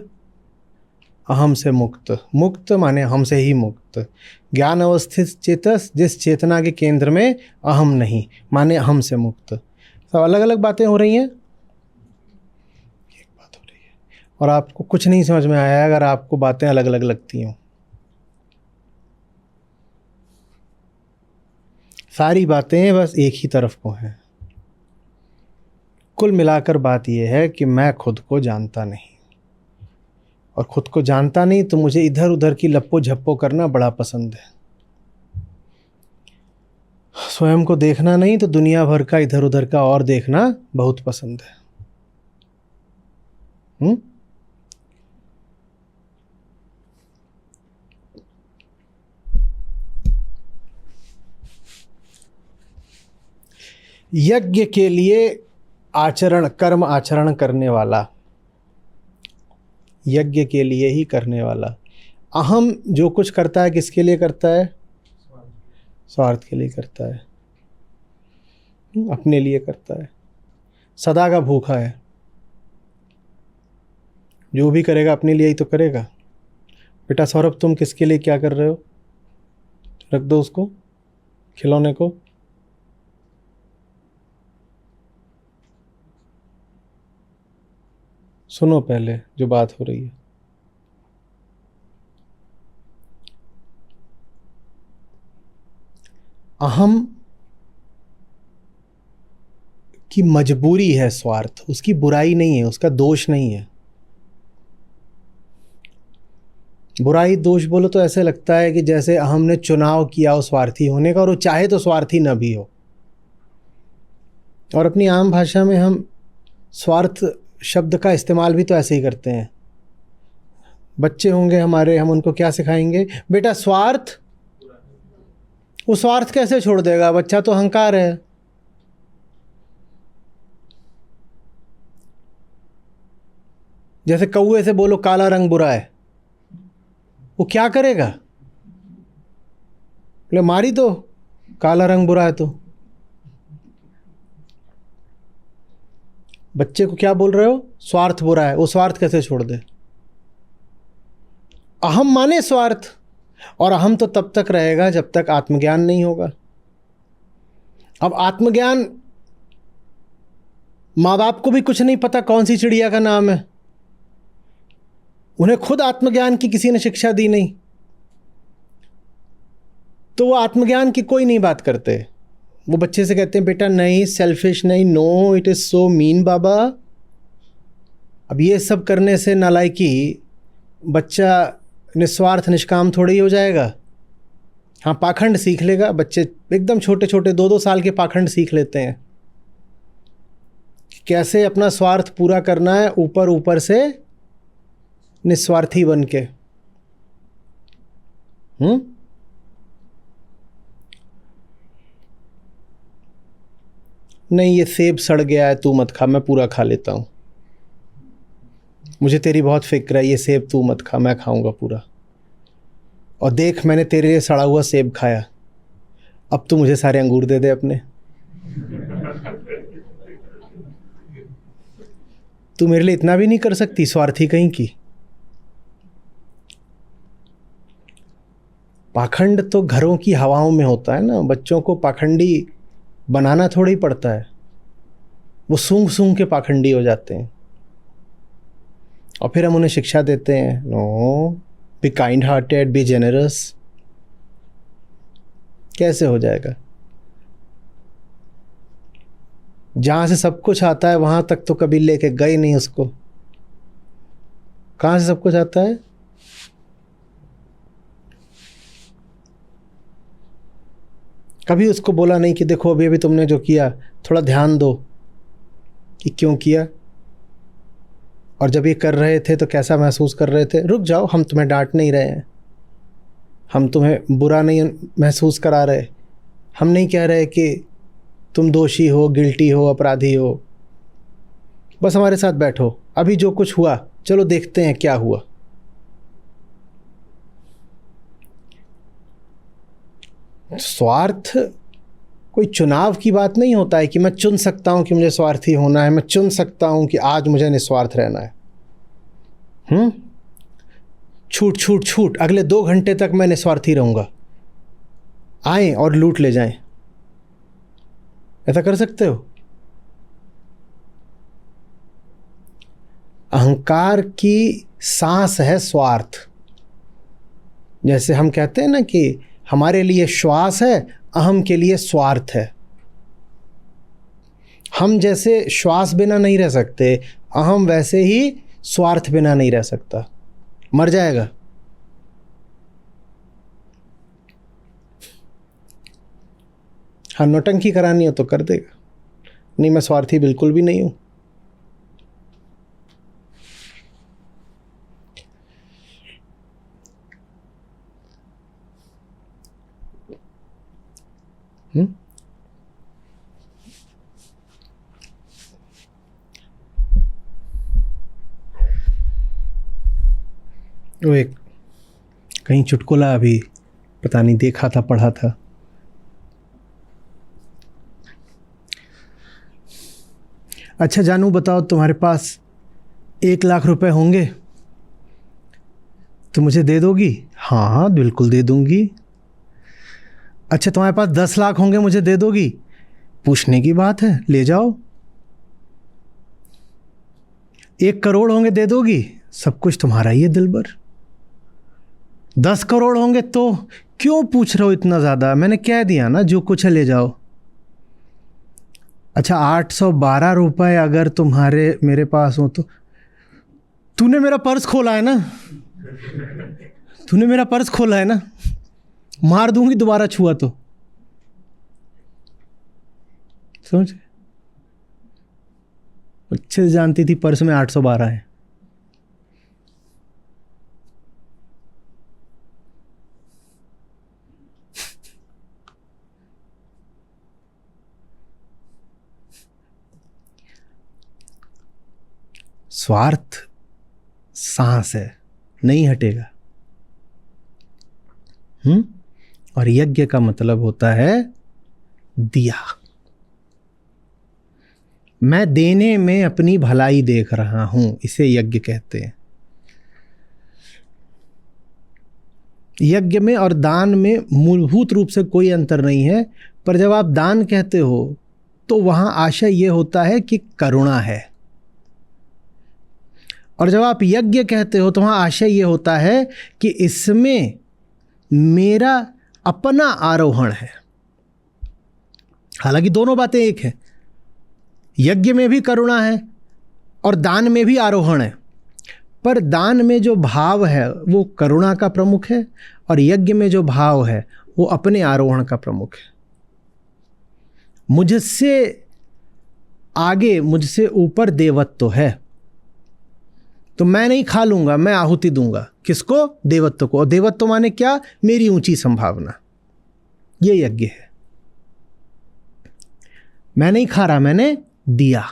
अहम से मुक्त। मुक्त माने हम से ही मुक्त। ज्ञान अवस्थित चेतस, जिस चेतना के केंद्र में अहम नहीं, माने हम से मुक्त। सब अलग अलग बातें हो रही हैं, एक बात हो रही है। और आपको कुछ नहीं समझ में आया अगर आपको बातें अलग अलग लगती हों। सारी बातें बस एक ही तरफ को हैं। कुल मिलाकर बात यह है कि मैं खुद को जानता नहीं, और खुद को जानता नहीं तो मुझे इधर उधर की लप्पो झप्पो करना बड़ा पसंद है। स्वयं को देखना नहीं तो दुनिया भर का इधर उधर का और देखना बहुत पसंद है। यज्ञ के लिए आचरण, कर्म आचरण करने वाला, यज्ञ के लिए ही करने वाला। अहम जो कुछ करता है किसके लिए करता है? स्वार्थ के लिए करता है, अपने लिए करता है। सदा का भूखा है, जो भी करेगा अपने लिए ही तो करेगा। बेटा सौरभ, तुम किसके लिए क्या कर रहे हो? रख दो उसको, खिलौने को। सुनो पहले जो बात हो रही है। अहम की मजबूरी है स्वार्थ, उसकी बुराई नहीं है, उसका दोष नहीं है। बुराई दोष बोलो तो ऐसे लगता है कि जैसे अहम ने चुनाव किया हो स्वार्थी होने का, और वो चाहे तो स्वार्थी न भी हो। और अपनी आम भाषा में हम स्वार्थ शब्द का इस्तेमाल भी तो ऐसे ही करते हैं। बच्चे होंगे हमारे, हम उनको क्या सिखाएंगे? बेटा स्वार्थ। वो स्वार्थ कैसे छोड़ देगा? बच्चा तो अहंकार है। जैसे कौवे से बोलो काला रंग बुरा है, वो क्या करेगा? बोले मारी दो, काला रंग बुरा है तो। बच्चे को क्या बोल रहे हो? स्वार्थ बुरा है। वो स्वार्थ कैसे छोड़ दे? अहम माने स्वार्थ, और अहम तो तब तक रहेगा जब तक आत्मज्ञान नहीं होगा। अब आत्मज्ञान, माँ बाप को भी कुछ नहीं पता कौन सी चिड़िया का नाम है, उन्हें खुद आत्मज्ञान की किसी ने शिक्षा दी नहीं, तो वो आत्मज्ञान की कोई नहीं बात करते। वो बच्चे से कहते हैं बेटा नहीं, सेल्फिश नहीं, no it is so mean बाबा। अब ये सब करने से नालायकी, बच्चा निस्वार्थ निष्काम थोड़ी ही हो जाएगा। हाँ, पाखंड सीख लेगा। बच्चे एकदम छोटे छोटे 2-2 साल के पाखंड सीख लेते हैं, कैसे अपना स्वार्थ पूरा करना है ऊपर ऊपर से निस्वार्थी बन के। नहीं ये सेब सड़ गया है, तू मत खा, मैं पूरा खा लेता हूँ, मुझे तेरी बहुत फिक्र है, ये सेब तू मत खा, मैं खाऊंगा पूरा, और देख मैंने तेरे लिए सड़ा हुआ सेब खाया, अब तू मुझे सारे अंगूर दे दे अपने, तू मेरे लिए इतना भी नहीं कर सकती, स्वार्थी कहीं की। पाखंड तो घरों की हवाओं में होता है ना, बच्चों को पाखंडी बनाना थोड़ा ही पड़ता है, वो सूंघ सूंघ के पाखंडी हो जाते हैं, और फिर हम उन्हें शिक्षा देते हैं, no be kind hearted, be generous. कैसे हो जाएगा? जहां से सब कुछ आता है वहां तक तो कभी लेके गए नहीं उसको। कहां से सब कुछ आता है? कभी उसको बोला नहीं कि देखो अभी अभी तुमने जो किया थोड़ा ध्यान दो कि क्यों किया, और जब ये कर रहे थे तो कैसा महसूस कर रहे थे। रुक जाओ, हम तुम्हें डांट नहीं रहे हैं, हम तुम्हें बुरा नहीं महसूस करा रहे, हम नहीं कह रहे कि तुम दोषी हो, गिल्टी हो, अपराधी हो, बस हमारे साथ बैठो, अभी जो कुछ हुआ चलो देखते हैं क्या हुआ। स्वार्थ कोई चुनाव की बात नहीं होता है कि मैं चुन सकता हूं कि मुझे स्वार्थी होना है, मैं चुन सकता हूं कि आज मुझे निस्वार्थ रहना है। छूट छूट छूट, अगले 2 घंटे तक मैं निस्वार्थी रहूंगा, आए और लूट ले जाएं, ऐसा कर सकते हो? अहंकार की सांस है स्वार्थ। जैसे हम कहते हैं ना कि हमारे लिए श्वास है, अहम के लिए स्वार्थ है। हम जैसे श्वास बिना नहीं रह सकते, अहम वैसे ही स्वार्थ बिना नहीं रह सकता, मर जाएगा। हाँ, नौटंकी करानी हो तो कर देगा, नहीं मैं स्वार्थी बिल्कुल भी नहीं हूं। वो एक कहीं चुटकुला अभी पता नहीं देखा था, पढ़ा था। अच्छा जानू बताओ, तुम्हारे पास 1 लाख रुपए होंगे तो मुझे दे दोगी? हाँ हाँ बिल्कुल दे दूंगी। अच्छा तुम्हारे पास 10 लाख होंगे, मुझे दे दोगी? पूछने की बात है, ले जाओ। 1 करोड़ होंगे, दे दोगी? सब कुछ तुम्हारा ही है दिलबर। 10 करोड़ होंगे तो क्यों पूछ रहे हो इतना ज़्यादा? मैंने कह दिया ना, जो कुछ है ले जाओ। अच्छा 812 रुपए अगर तुम्हारे मेरे पास हो तो तूने मेरा पर्स खोला है ना, तूने मेरा पर्स खोला है ना, मार दूंगी दोबारा छुआ तो। समझ? अच्छे से जानती थी पर्स में 812 है। स्वार्थ सांस है, नहीं हटेगा। और यज्ञ का मतलब होता है दिया। मैं देने में अपनी भलाई देख रहा हूं, इसे यज्ञ कहते हैं। यज्ञ में और दान में मूलभूत रूप से कोई अंतर नहीं है, पर जब आप दान कहते हो तो वहां आशय यह होता है कि करुणा है, और जब आप यज्ञ कहते हो तो वहां आशय यह होता है कि इसमें मेरा अपना आरोहण है। हालांकि दोनों बातें एक है, यज्ञ में भी करुणा है और दान में भी आरोहण है, पर दान में जो भाव है वो करुणा का प्रमुख है, और यज्ञ में जो भाव है वो अपने आरोहण का प्रमुख है। मुझसे आगे, मुझसे ऊपर देवत्व है, तो मैं नहीं खा लूंगा, मैं आहुति दूंगा। किसको? देवत्व को। और देवत्व माने क्या? मेरी ऊंची संभावना। ये यज्ञ है। मैं नहीं खा रहा, मैंने दिया।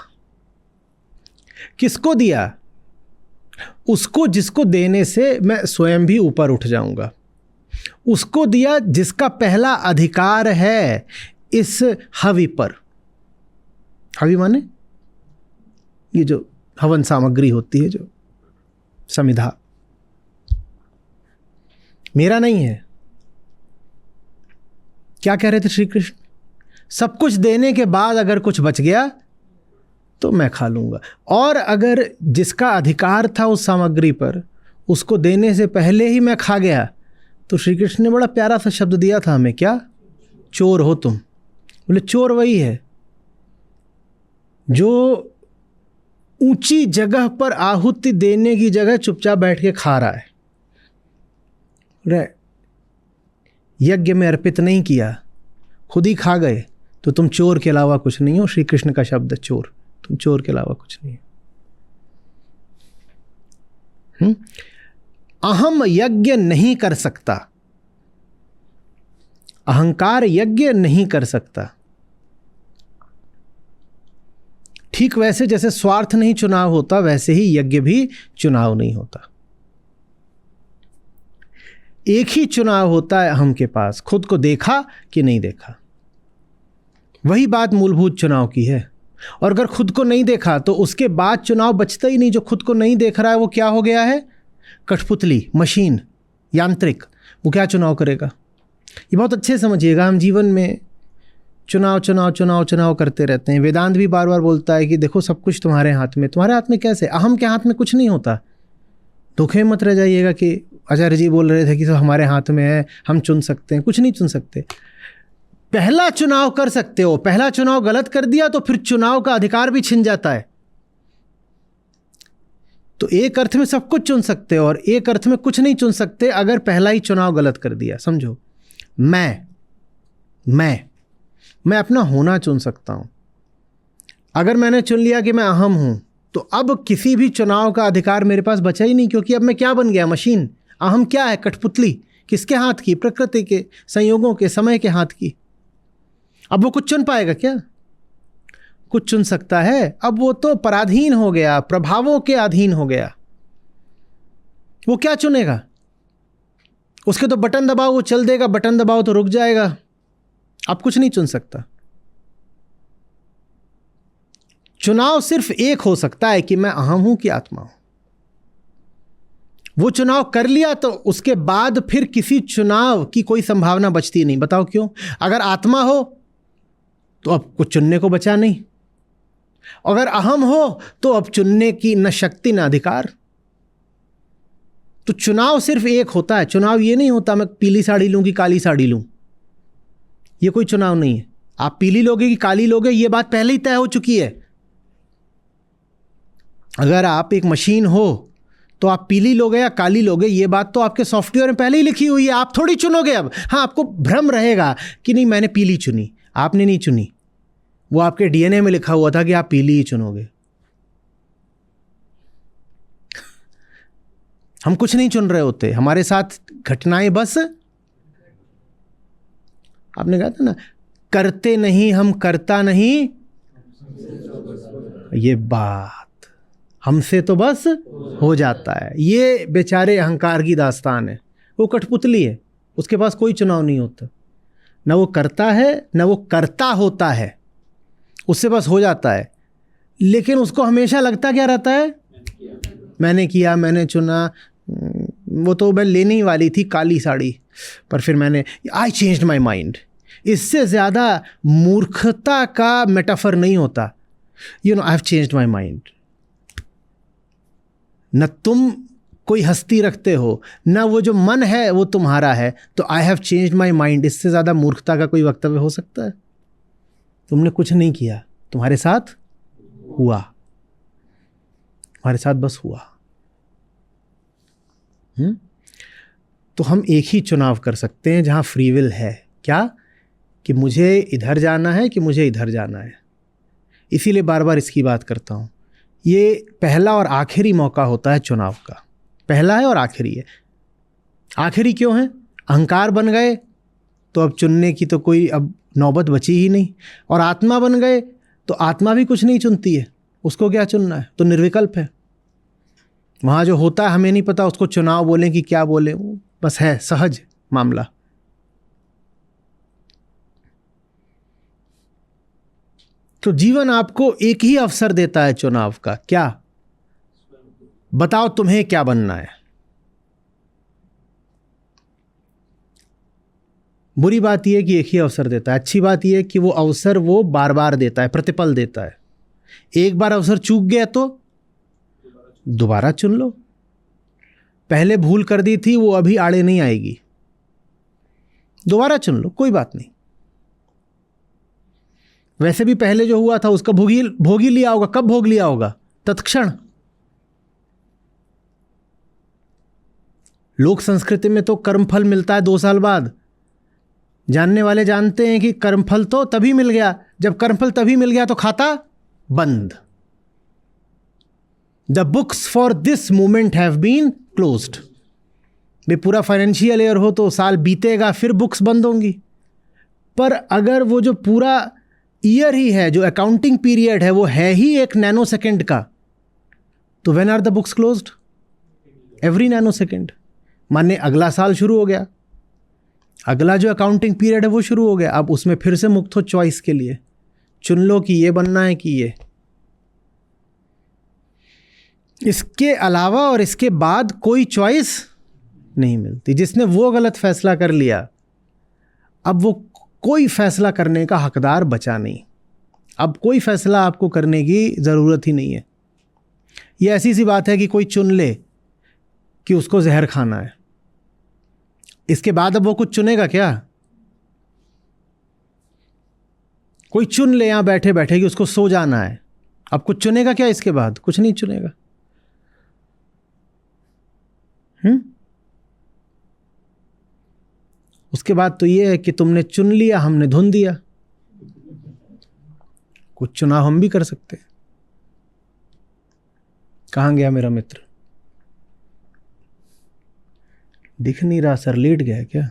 किसको दिया? उसको जिसको देने से मैं स्वयं भी ऊपर उठ जाऊंगा। उसको दिया जिसका पहला अधिकार है इस हवि पर। हवि माने ये जो हवन सामग्री होती है, जो समिधा, मेरा नहीं है। क्या कह रहे थे श्री कृष्ण? सब कुछ देने के बाद अगर कुछ बच गया तो मैं खा लूंगा। और अगर जिसका अधिकार था उस सामग्री पर, उसको देने से पहले ही मैं खा गया, तो श्री कृष्ण ने बड़ा प्यारा सा शब्द दिया था हमें, क्या? चोर हो तुम। बोले चोर वही है जो ऊंची जगह पर आहुति देने की जगह चुपचाप बैठ के खा रहा है। यज्ञ में अर्पित नहीं किया, खुद ही खा गए, तो तुम चोर के अलावा कुछ नहीं हो। श्री कृष्ण का शब्द चोर, तुम चोर के अलावा कुछ नहीं हो। अहम यज्ञ नहीं कर सकता, अहंकार यज्ञ नहीं कर सकता। ठीक वैसे जैसे स्वार्थ नहीं चुनाव होता, वैसे ही यज्ञ भी चुनाव नहीं होता। एक ही चुनाव होता है अहम के पास, खुद को देखा कि नहीं देखा। वही बात मूलभूत चुनाव की है। और अगर खुद को नहीं देखा तो उसके बाद चुनाव बचता ही नहीं। जो खुद को नहीं देख रहा है वो क्या हो गया है? कठपुतली, मशीन, यांत्रिक। वो क्या चुनाव करेगा? ये बहुत अच्छे समझिएगा। हम जीवन में चुनाव चुनाव चुनाव चुनाव करते रहते हैं। वेदांत भी बार बार बोलता है कि देखो सब कुछ तुम्हारे हाथ में। तुम्हारे हाथ में कैसे? अहम के हाथ में कुछ नहीं होता। धोखे मत रह जाइएगा कि आचार्य जी बोल रहे थे कि सब हमारे हाथ में है, हम चुन सकते हैं। कुछ नहीं चुन सकते। पहला चुनाव कर सकते हो, पहला चुनाव गलत कर दिया तो फिर चुनाव का अधिकार भी छिन जाता है। तो एक अर्थ में सब कुछ चुन सकते हो और एक अर्थ में कुछ नहीं चुन सकते अगर पहला ही चुनाव गलत कर दिया। समझो, मैं अपना होना चुन सकता हूं। अगर मैंने चुन लिया कि मैं अहम हूं, तो अब किसी भी चुनाव का अधिकार मेरे पास बचा ही नहीं, क्योंकि अब मैं क्या बन गया? मशीन। अहम क्या है? कठपुतली। किसके हाथ की? प्रकृति के, संयोगों के, समय के हाथ की। अब वो कुछ चुन पाएगा क्या? कुछ चुन सकता है? अब वो तो पराधीन हो गया, प्रभावों के अधीन हो गया। वो क्या चुनेगा? उसके तो बटन दबाओ वो चल देगा, बटन दबाओ तो रुक जाएगा। अब कुछ नहीं चुन सकता। चुनाव सिर्फ एक हो सकता है कि मैं अहम हूं कि आत्मा हूं। वो चुनाव कर लिया तो उसके बाद फिर किसी चुनाव की कोई संभावना बचती नहीं। बताओ क्यों? अगर आत्मा हो तो अब कुछ चुनने को बचा नहीं। अगर अहम हो तो अब चुनने की न शक्ति न अधिकार। तो चुनाव सिर्फ एक होता है। चुनाव ये नहीं होता मैं पीली साड़ी लूं कि काली साड़ी लूं। ये कोई चुनाव नहीं है। आप पीली लोगे कि काली लोगे, ये बात पहले ही तय हो चुकी है। अगर आप एक मशीन हो तो आप पीली लोगे या काली लोगे, ये बात तो आपके सॉफ्टवेयर में पहले ही लिखी हुई है। आप थोड़ी चुनोगे अब। हाँ, आपको भ्रम रहेगा कि नहीं मैंने पीली चुनी। आपने नहीं चुनी, वो आपके डीएनए में लिखा हुआ था कि आप पीली ही चुनोगे। हम कुछ नहीं चुन रहे होते, हमारे साथ घटनाएं बस। आपने कहा था ना, करते नहीं हम, करता नहीं। ये बात हमसे तो बस हो जाता है। ये बेचारे अहंकार की दास्तान है। वो कठपुतली है, उसके पास कोई चुनाव नहीं होता। न वो करता है न वो करता होता है, उससे बस हो जाता है। लेकिन उसको हमेशा लगता क्या रहता है? मैंने किया, मैंने चुना। वो तो मैं लेने ही वाली थी काली साड़ी, पर फिर मैंने आई चेंज्ड माई माइंड। इससे ज़्यादा मूर्खता का मेटाफर नहीं होता। You know, I have changed my mind. न तुम कोई हस्ती रखते हो, न वो जो मन है वो तुम्हारा है, तो I have changed my mind. इससे ज़्यादा मूर्खता का कोई वक्तव्य हो सकता है? तुमने कुछ नहीं किया, तुम्हारे साथ हुआ, तुम्हारे साथ बस हुआ। तो हम एक ही चुनाव कर सकते हैं जहां फ्री विल है। क्या? कि मुझे इधर जाना है कि मुझे इधर जाना है। इसीलिए बार बार इसकी बात करता हूं। ये पहला और आखिरी मौका होता है चुनाव का। पहला है और आखिरी है। आखिरी क्यों है? अहंकार बन गए तो अब चुनने की तो कोई अब नौबत बची ही नहीं। और आत्मा बन गए तो आत्मा भी कुछ नहीं चुनती है, उसको क्या चुनना है, तो निर्विकल्प है। वहाँ जो होता है हमें नहीं पता, उसको चुनाव बोलें कि क्या बोलें, वो बस है सहज मामला। तो जीवन आपको एक ही अवसर देता है चुनाव का, क्या बताओ तुम्हें क्या बनना है। बुरी बात यह है कि एक ही अवसर देता है, अच्छी बात यह है कि वो अवसर वो बार बार देता है, प्रतिपल देता है। एक बार अवसर चूक गया तो दोबारा चुन लो। पहले भूल कर दी थी, वो अभी आड़े नहीं आएगी, दोबारा चुन लो, कोई बात नहीं। वैसे भी पहले जो हुआ था उसका भोग ही लिया होगा। कब भोग लिया होगा? तत्क्षण। लोक संस्कृति में तो कर्मफल मिलता है 2 साल बाद। जानने वाले जानते हैं कि कर्मफल तो तभी मिल गया, जब कर्मफल तभी मिल गया तो खाता बंद। The books for this movement have been closed. वे पूरा फाइनेंशियल ईयर हो तो साल बीतेगा, फिर बुक्स बंद होंगी। पर अगर वो जो पूरा ईयर ही है, जो अकाउंटिंग पीरियड है, वो है ही 1 नैनो सेकेंड का, तो when are the books closed? Every nano second. माने अगला साल शुरू हो गया, अगला जो अकाउंटिंग पीरियड है वो शुरू हो गया। अब उसमें फिर से मुक्त हो चॉइस के लिए, चुन लो कि ये बनना है कि ये। इसके अलावा और इसके बाद कोई चॉइस नहीं मिलती। जिसने वो गलत फैसला कर लिया, अब वो कोई फैसला करने का हकदार बचा नहीं। अब कोई फैसला आपको करने की ज़रूरत ही नहीं है। ये ऐसी सी बात है कि कोई चुन ले कि उसको जहर खाना है, इसके बाद अब वो कुछ चुनेगा क्या? कोई चुन ले यहां बैठे बैठे कि उसको सो जाना है, अब कुछ चुनेगा क्या? इसके बाद कुछ नहीं चुनेगा। उसके बाद तो ये है कि तुमने चुन लिया, हमने धुन दिया। कुछ चुनाव हम भी कर सकते हैं। कहां गया मेरा मित्र? दिख नहीं रहा सर, लेट गया है क्या?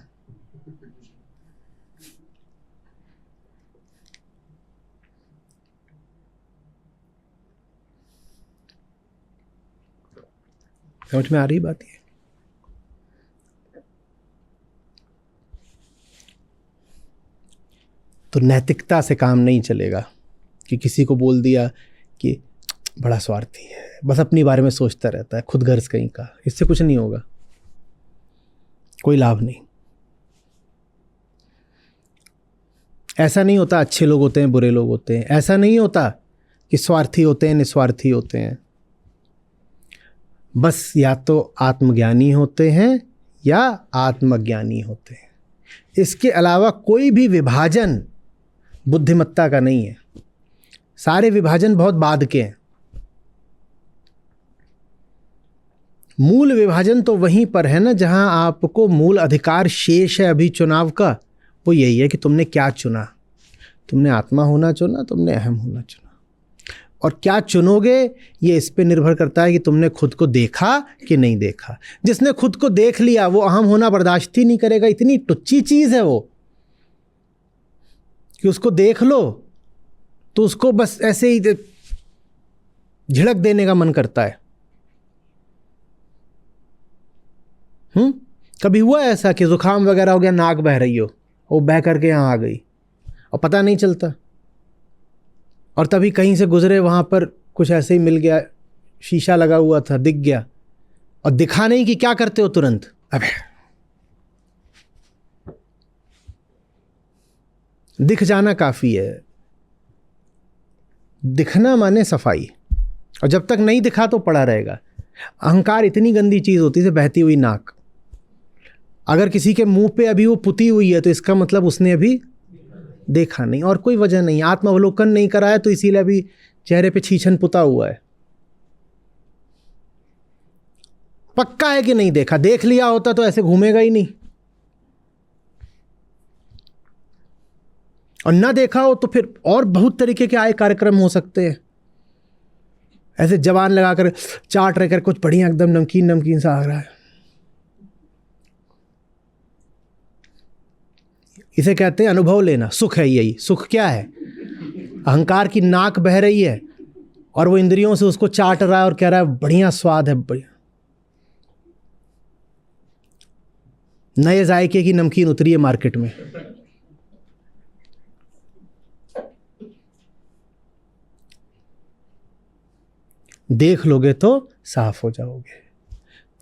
समझ में आ रही बात ये? तो नैतिकता से काम नहीं चलेगा कि किसी को बोल दिया कि बड़ा स्वार्थी है, बस अपनी बारे में सोचता रहता है, खुद गर्ज कहीं का। इससे कुछ नहीं होगा, कोई लाभ नहीं। ऐसा नहीं होता अच्छे लोग होते हैं बुरे लोग होते हैं, ऐसा नहीं होता कि स्वार्थी होते हैं निस्वार्थी होते हैं। बस या तो आत्मज्ञानी होते हैं या आत्मज्ञानी होते हैं। इसके अलावा कोई भी विभाजन बुद्धिमत्ता का नहीं है। सारे विभाजन बहुत बाद के हैं। मूल विभाजन तो वहीं पर है ना जहां आपको मूल अधिकार शेष है अभी चुनाव का। वो यही है कि तुमने क्या चुना। तुमने आत्मा होना चुना, तुमने अहम होना चुना। और क्या चुनोगे ये इस पे निर्भर करता है कि तुमने खुद को देखा कि नहीं देखा। जिसने खुद को देख लिया वो अहम होना बर्दाश्त ही नहीं करेगा। इतनी टुच्ची चीज़ है वो कि उसको देख लो तो उसको बस ऐसे ही झिड़क देने का मन करता है। कभी हुआ ऐसा कि जुकाम वगैरह हो गया, नाक बह रही हो, वो बह करके यहाँ आ गई और पता नहीं चलता, और तभी कहीं से गुजरे वहाँ पर कुछ ऐसे ही मिल गया, शीशा लगा हुआ था, दिख गया, और दिखा नहीं कि क्या करते हो तुरंत? अबे दिख जाना काफ़ी है। दिखना माने सफाई, और जब तक नहीं दिखा तो पड़ा रहेगा। अहंकार इतनी गंदी चीज़ होती है, बहती हुई नाक। अगर किसी के मुंह पे अभी वो पुती हुई है तो इसका मतलब उसने अभी देखा नहीं, और कोई वजह नहीं। आत्मावलोकन नहीं कराया तो इसीलिए अभी चेहरे पे छीछन पुता हुआ है। पक्का है कि नहीं देखा। देख लिया होता तो ऐसे घूमेगा ही नहीं, और ना देखा हो तो फिर और बहुत तरीके के आए कार्यक्रम हो सकते हैं। ऐसे जबान लगाकर चाट रह कर कुछ बढ़िया एकदम नमकीन नमकीन सा आ रहा है, इसे कहते हैं अनुभव लेना। सुख है यही। सुख क्या है? अहंकार की नाक बह रही है और वो इंद्रियों से उसको चाट रहा है और कह रहा है बढ़िया स्वाद है, बढ़िया, नए जायके की नमकीन उतरी है मार्केट में। देख लोगे तो साफ हो जाओगे।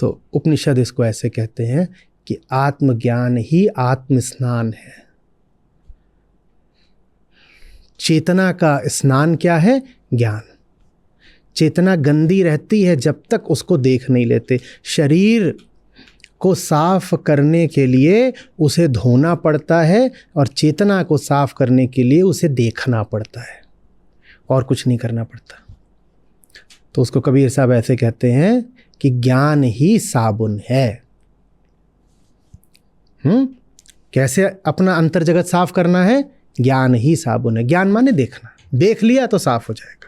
तो उपनिषद इसको ऐसे कहते हैं कि आत्मज्ञान ही आत्म स्नान है। चेतना का स्नान क्या है? ज्ञान। चेतना गंदी रहती है जब तक उसको देख नहीं लेते। शरीर को साफ करने के लिए उसे धोना पड़ता है और चेतना को साफ करने के लिए उसे देखना पड़ता है, और कुछ नहीं करना पड़ता। तो उसको कबीर साहब ऐसे कहते हैं कि ज्ञान ही साबुन है। कैसे अपना अंतर जगत साफ करना है? ज्ञान ही साबुन है। ज्ञान माने देखना। देख लिया तो साफ हो जाएगा।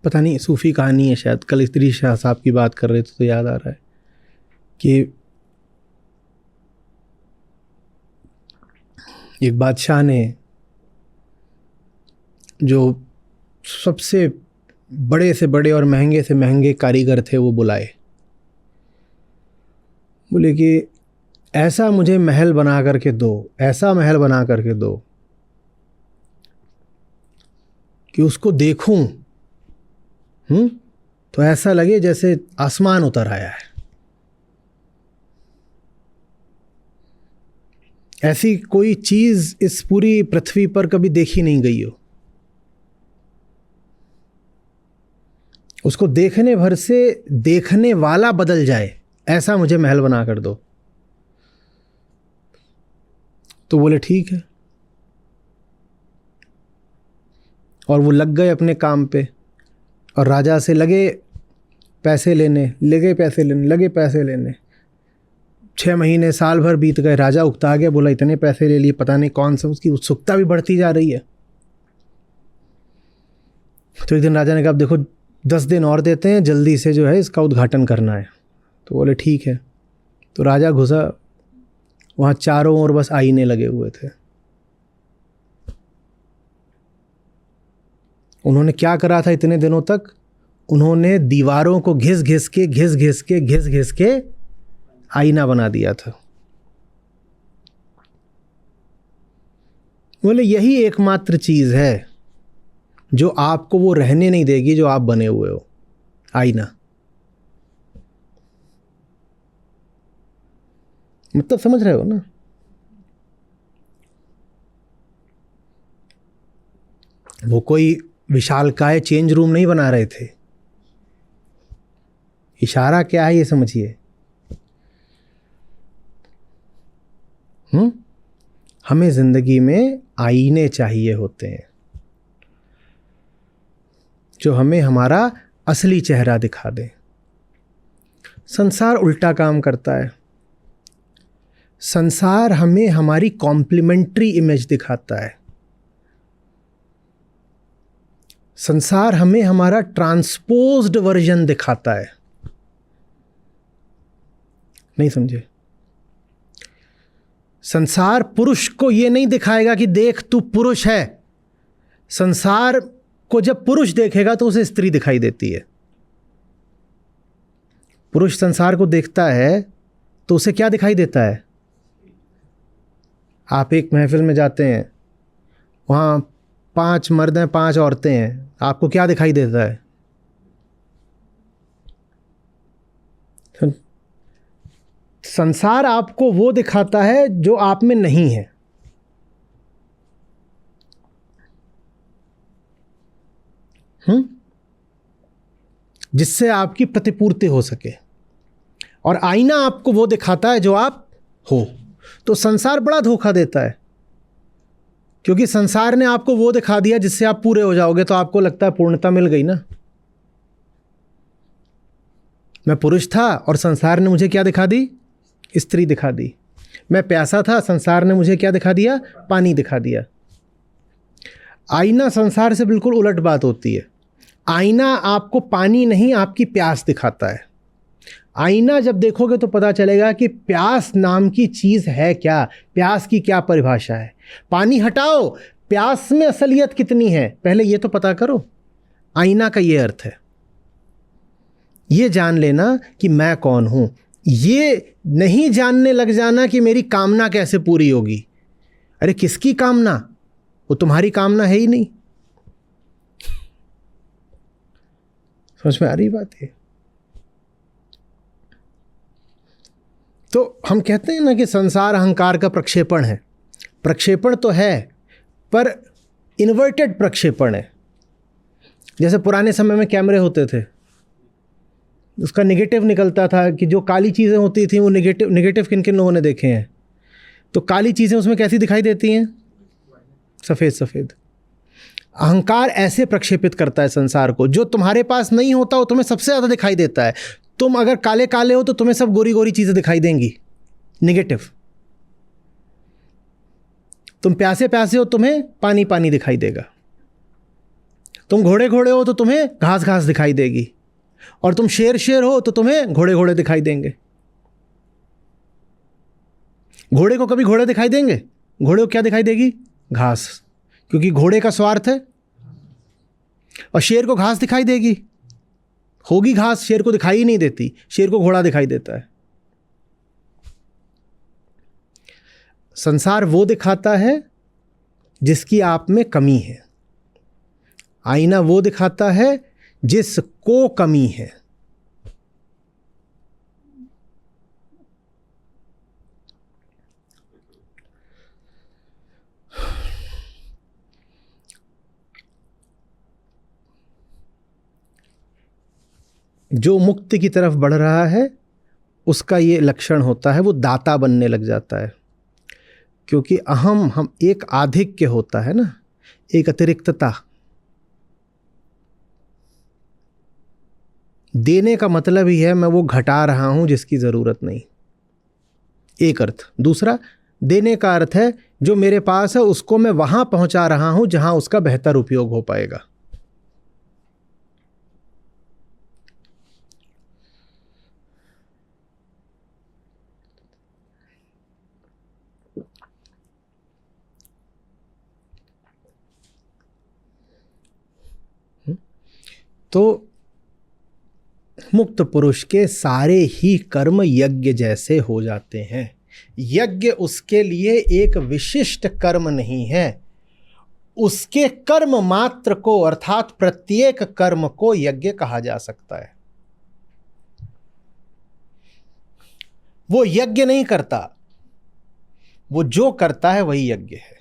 पता नहीं, सूफी कहानी है शायद। कल स्त्री शाह साहब की बात कर रहे थे तो याद आ रहा है कि एक बादशाह ने जो सबसे बड़े से बड़े और महंगे से महंगे कारीगर थे वो बुलाए। बोले कि ऐसा मुझे महल बना करके दो, ऐसा महल बना करके दो कि उसको देखूं तो ऐसा लगे जैसे आसमान उतर आया है। ऐसी कोई चीज इस पूरी पृथ्वी पर कभी देखी नहीं गई हो। उसको देखने भर से देखने वाला बदल जाए, ऐसा मुझे महल बना कर दो। तो बोले ठीक है, और वो लग गए अपने काम पे और राजा से लगे पैसे लेने, 6 महीने साल भर बीत गए। राजा उकता गया, बोला इतने पैसे ले लिए, पता नहीं कौन सा, उसकी उत्सुकता भी बढ़ती जा रही है। तो एक दिन राजा ने कहा देखो 10 दिन और देते हैं, जल्दी से जो है इसका उद्घाटन करना है। तो बोले ठीक है। तो राजा घुसा, वहाँ चारों ओर बस आईने लगे हुए थे। उन्होंने क्या करा था इतने दिनों तक? उन्होंने दीवारों को घिस घिस के आईना बना दिया था। बोले यही एकमात्र चीज है जो आपको वो रहने नहीं देगी जो आप बने हुए हो, आईना। मतलब समझ रहे हो ना? वो कोई विशालकाय चेंज रूम नहीं बना रहे थे। इशारा क्या है ये समझिए। हमें जिंदगी में आईने चाहिए होते हैं जो हमें हमारा असली चेहरा दिखा दे। संसार उल्टा काम करता है। संसार हमें हमारी कॉम्प्लीमेंट्री इमेज दिखाता है। संसार हमें हमारा ट्रांसपोज्ड वर्जन दिखाता है। नहीं समझे? संसार पुरुष को यह नहीं दिखाएगा कि देख तू पुरुष है। संसार को जब पुरुष देखेगा तो उसे स्त्री दिखाई देती है। पुरुष संसार को देखता है तो उसे क्या दिखाई देता है? आप एक महफिल में जाते हैं, वहां 5 मर्द हैं, 5 औरतें हैं, आपको क्या दिखाई देता है? संसार आपको वो दिखाता है जो आप में नहीं है। जिससे आपकी प्रतिपूर्ति हो सके। और आईना आपको वो दिखाता है जो आप हो। तो संसार बड़ा धोखा देता है, क्योंकि संसार ने आपको वो दिखा दिया जिससे आप पूरे हो जाओगे, तो आपको लगता है पूर्णता मिल गई ना। मैं पुरुष था और संसार ने मुझे क्या दिखा दी? स्त्री दिखा दी। मैं प्यासा था, संसार ने मुझे क्या दिखा दिया? पानी दिखा दिया। आईना संसार से बिल्कुल उलट बात होती है। आईना आपको पानी नहीं, आपकी प्यास दिखाता है। आईना जब देखोगे तो पता चलेगा कि प्यास नाम की चीज़ है क्या, प्यास की क्या परिभाषा है। पानी हटाओ, प्यास में असलियत कितनी है पहले ये तो पता करो। आईना का ये अर्थ है, ये जान लेना कि मैं कौन हूं। ये नहीं जानने लग जाना कि मेरी कामना कैसे पूरी होगी। अरे किसकी कामना? वो तुम्हारी कामना है ही नहीं। समझ में आ रही बात है? तो हम कहते हैं ना कि संसार अहंकार का प्रक्षेपण है। प्रक्षेपण तो है, पर इन्वर्टेड प्रक्षेपण है। जैसे पुराने समय में कैमरे होते थे, उसका नेगेटिव निकलता था कि जो काली चीज़ें होती थी वो नेगेटिव किन किन लोगों ने देखे हैं? तो काली चीज़ें उसमें कैसी दिखाई देती हैं? सफ़ेद सफ़ेद। अहंकार ऐसे प्रक्षेपित करता है संसार को। जो तुम्हारे पास नहीं होता वो तुम्हें सबसे ज़्यादा दिखाई देता है। तुम अगर काले काले हो तो तुम्हें सब गोरी गोरी चीज़ें दिखाई देंगी, नेगेटिव। तुम प्यासे प्यासे हो, तुम्हें पानी पानी दिखाई देगा। तुम घोड़े घोड़े हो तो तुम्हें घास घास दिखाई देगी। और तुम शेर शेर हो तो तुम्हें घोड़े घोड़े दिखाई देंगे। घोड़े को कभी घोड़े दिखाई देंगे? घोड़े को क्या दिखाई देगी? घास, क्योंकि घोड़े का स्वार्थ है। और शेर को घास दिखाई देगी, होगी घास, शेर को दिखाई ही नहीं देती। शेर को घोड़ा दिखाई देता है। संसार वो दिखाता है जिसकी आप में कमी है। आईना वो दिखाता है जिसको कमी है। जो मुक्ति की तरफ बढ़ रहा है उसका ये लक्षण होता है, वो दाता बनने लग जाता है। क्योंकि हम एक आधिक्य होता है ना, एक अतिरिक्तता। देने का मतलब ही है मैं वो घटा रहा हूं जिसकी ज़रूरत नहीं, एक अर्थ। दूसरा, देने का अर्थ है जो मेरे पास है उसको मैं वहां पहुंचा रहा हूं जहां उसका बेहतर उपयोग हो पाएगा। तो मुक्त पुरुष के सारे ही कर्म यज्ञ जैसे हो जाते हैं। यज्ञ उसके लिए एक विशिष्ट कर्म नहीं है, उसके कर्म मात्र को अर्थात प्रत्येक कर्म को यज्ञ कहा जा सकता है। वो यज्ञ नहीं करता, वो जो करता है वही यज्ञ है।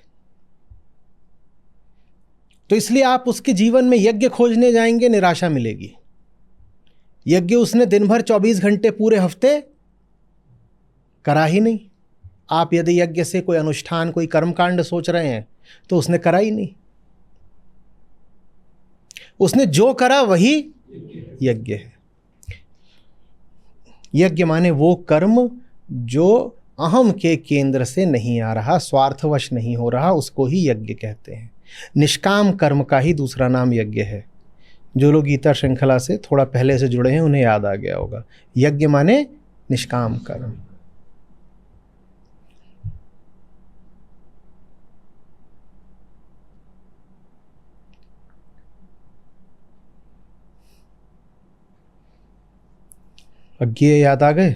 तो इसलिए आप उसके जीवन में यज्ञ खोजने जाएंगे, निराशा मिलेगी। यज्ञ उसने दिन भर 24 घंटे पूरे हफ्ते करा ही नहीं। आप यदि यज्ञ से कोई अनुष्ठान, कोई कर्मकांड सोच रहे हैं तो उसने करा ही नहीं। उसने जो करा वही यज्ञ है। यज्ञ माने वो कर्म जो अहम के केंद्र से नहीं आ रहा, स्वार्थवश नहीं हो रहा, उसको ही यज्ञ कहते हैं। निष्काम कर्म का ही दूसरा नाम यज्ञ है। जो लोग गीता श्रृंखला से थोड़ा पहले से जुड़े हैं उन्हें याद आ गया होगा। यज्ञ माने निष्काम कर्म। अज्ञेय याद आ गए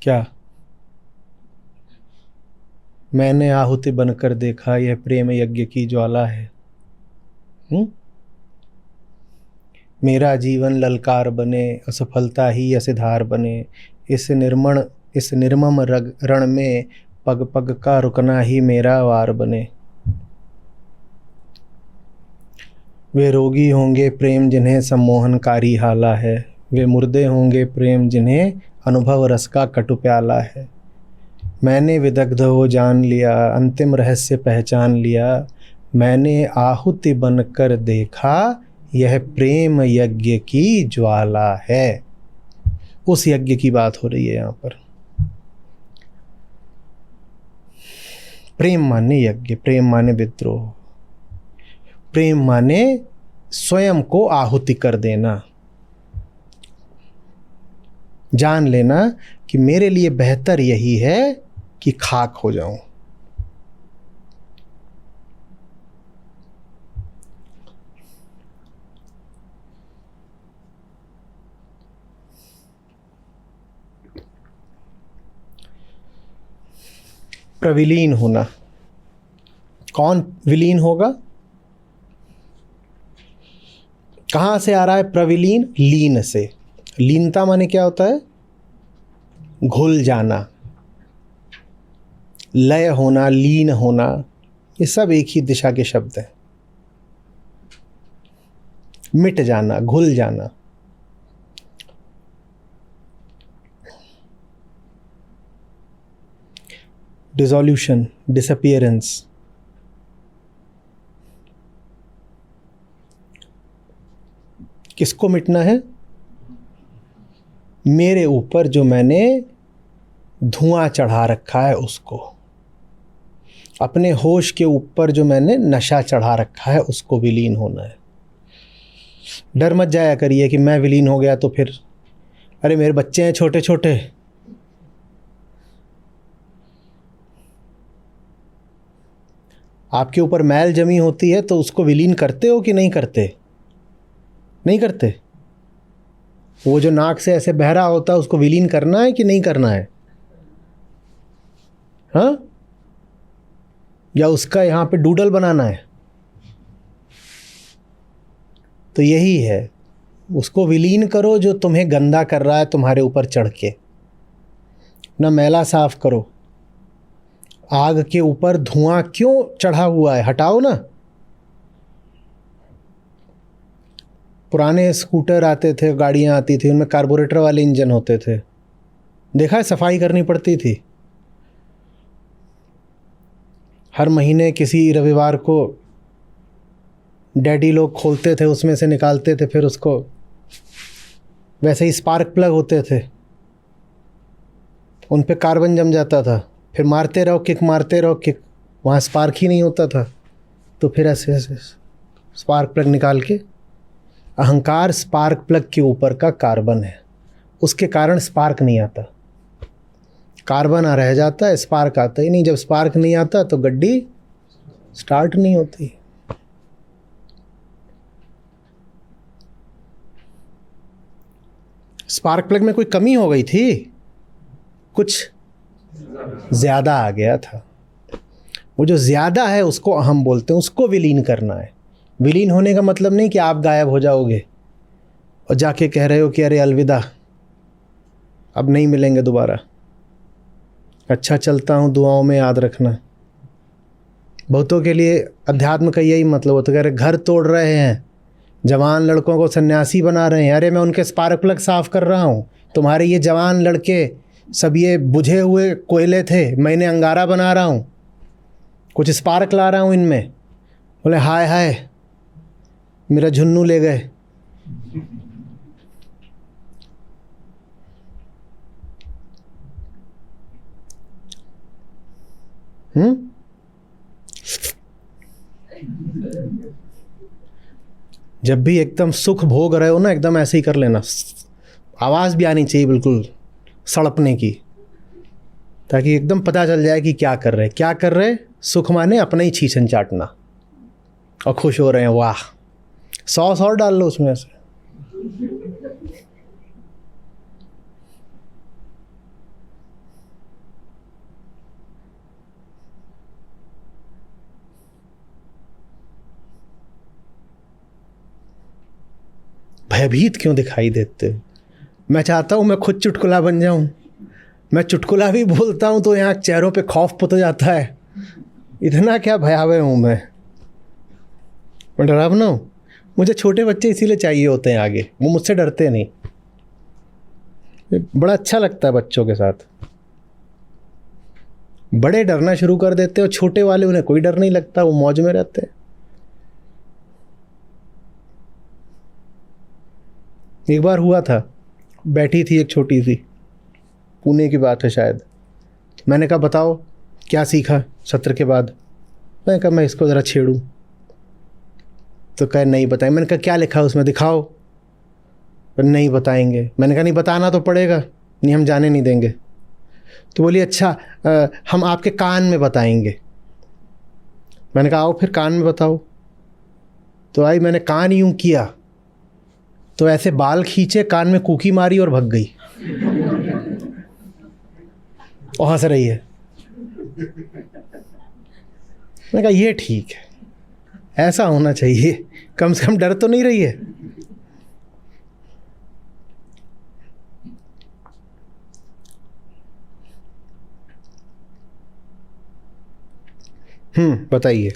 क्या? मैंने आहुति बनकर देखा यह प्रेम यज्ञ की ज्वाला है। मेरा जीवन ललकार बने, असफलता ही असिधार बने। इस निर्मम रण में पग पग का रुकना ही मेरा वार बने। वे रोगी होंगे प्रेम जिन्हें सम्मोहनकारी हाला है, वे मुर्दे होंगे प्रेम जिन्हें अनुभव रस का कटु प्याला है। मैंने विदग्ध हो जान लिया, अंतिम रहस्य पहचान लिया। मैंने आहुति बनकर देखा यह प्रेम यज्ञ की ज्वाला है। उस यज्ञ की बात हो रही है यहाँ पर। प्रेम माने यज्ञ, प्रेम माने विद्रोह, प्रेम माने स्वयं को आहुति कर देना, जान लेना कि मेरे लिए बेहतर यही है कि खाक हो जाऊं। प्रविलीन होना, कौन विलीन होगा? कहां से आ रहा है प्रविलीन? लीन से। लीनता माने क्या होता है? घुल जाना, लय होना, लीन होना, ये सब एक ही दिशा के शब्द हैं। मिट जाना, घुल जाना। Dissolution, disappearance. किसको मिटना है? मेरे ऊपर जो मैंने धुआं चढ़ा रखा है उसको, अपने होश के ऊपर जो मैंने नशा चढ़ा रखा है उसको विलीन होना है। डर मत जाया करिए कि मैं विलीन हो गया तो फिर अरे मेरे बच्चे हैं छोटे छोटे। आपके ऊपर मैल जमी होती है तो उसको विलीन करते हो कि नहीं करते? नहीं करते। वो जो नाक से ऐसे बह रहा होता है उसको विलीन करना है कि नहीं करना है? हाँ, या उसका यहाँ पे डूडल बनाना है? तो यही है, उसको विलीन करो जो तुम्हें गंदा कर रहा है तुम्हारे ऊपर चढ़ के। ना मैला साफ करो, आग के ऊपर धुआं क्यों चढ़ा हुआ है हटाओ ना। पुराने स्कूटर आते थे, गाड़ियाँ आती थी, उनमें कार्बोरेटर वाले इंजन होते थे, देखा है सफाई करनी पड़ती थी। हर महीने किसी रविवार को डैडी लोग खोलते थे, उसमें से निकालते थे, फिर उसको वैसे ही स्पार्क प्लग होते थे, उन पे कार्बन जम जाता था, फिर मारते रहो किक, मारते रहो किक, वहाँ स्पार्क ही नहीं होता था। तो फिर ऐसे ऐसे स्पार्क प्लग निकाल के, अहंकार स्पार्क प्लग के ऊपर का कार्बन है, उसके कारण स्पार्क नहीं आता। कार्बन रह जाता है, स्पार्क आता ही नहीं। जब स्पार्क नहीं आता तो गड्डी स्टार्ट नहीं होती। स्पार्क प्लग में कोई कमी हो गई थी, कुछ ज़्यादा आ गया था। वो जो ज़्यादा है उसको अहम बोलते हैं, उसको विलीन करना है। विलीन होने का मतलब नहीं कि आप गायब हो जाओगे और जाके कह रहे हो कि अरे अलविदा, अब नहीं मिलेंगे दोबारा, अच्छा चलता हूँ, दुआओं में याद रखना। बहुतों के लिए अध्यात्म का यही मतलब होता है, कह रहे घर तोड़ रहे हैं, जवान लड़कों को सन्यासी बना रहे हैं। अरे मैं उनके स्पार्क प्लग साफ कर रहा हूँ, तुम्हारे ये जवान लड़के सब ये बुझे हुए कोयले थे, मैंने अंगारा बना रहा हूँ, कुछ स्पार्क ला रहा हूँ इनमें। बोले हाय हाय मेरा झुन्नू ले गए। जब भी एकदम सुख भोग रहे हो ना, एकदम ऐसे ही कर लेना, आवाज़ भी आनी चाहिए बिल्कुल सड़पने की, ताकि एकदम पता चल जाए कि क्या कर रहे, क्या कर रहे। सुख माने अपना ही छीछन चाटना, और खुश हो रहे हैं, वाह। सॉस और डाल लो उसमें से। भयभीत क्यों दिखाई देते हो? मैं चाहता हूँ मैं खुद चुटकुला बन जाऊँ। मैं चुटकुला भी बोलता हूँ तो यहाँ चेहरों पे खौफ पुत जाता है। इतना क्या भयावह हूँ मैं डरावना हूँ। मुझे छोटे बच्चे इसीलिए चाहिए होते हैं आगे, वो मुझसे डरते नहीं। बड़ा अच्छा लगता है बच्चों के साथ। बड़े डरना शुरू कर देते हैं और छोटे वाले, उन्हें कोई डर नहीं लगता, वो मौज में रहते हैं। एक बार हुआ था, बैठी थी एक छोटी सी, पुणे की बात है शायद। मैंने कहा बताओ क्या सीखा सत्र के बाद। मैंने कहा मैं इसको ज़रा छेड़ूं। तो कहे नहीं बताएं। मैंने कहा क्या लिखा है उसमें, दिखाओ। पर नहीं बताएंगे। मैंने कहा नहीं बताना तो पड़ेगा, नहीं हम जाने नहीं देंगे। तो बोली अच्छा हम आपके कान में बताएंगे। मैंने कहा आओ फिर कान में बताओ। तो आई, मैंने कान यूं किया तो ऐसे बाल खींचे, कान में कूकी मारी और भग गई और हंस रही है। मैंने कहा ये ठीक है, ऐसा होना चाहिए, कम से कम डर तो नहीं रही है। बताइए।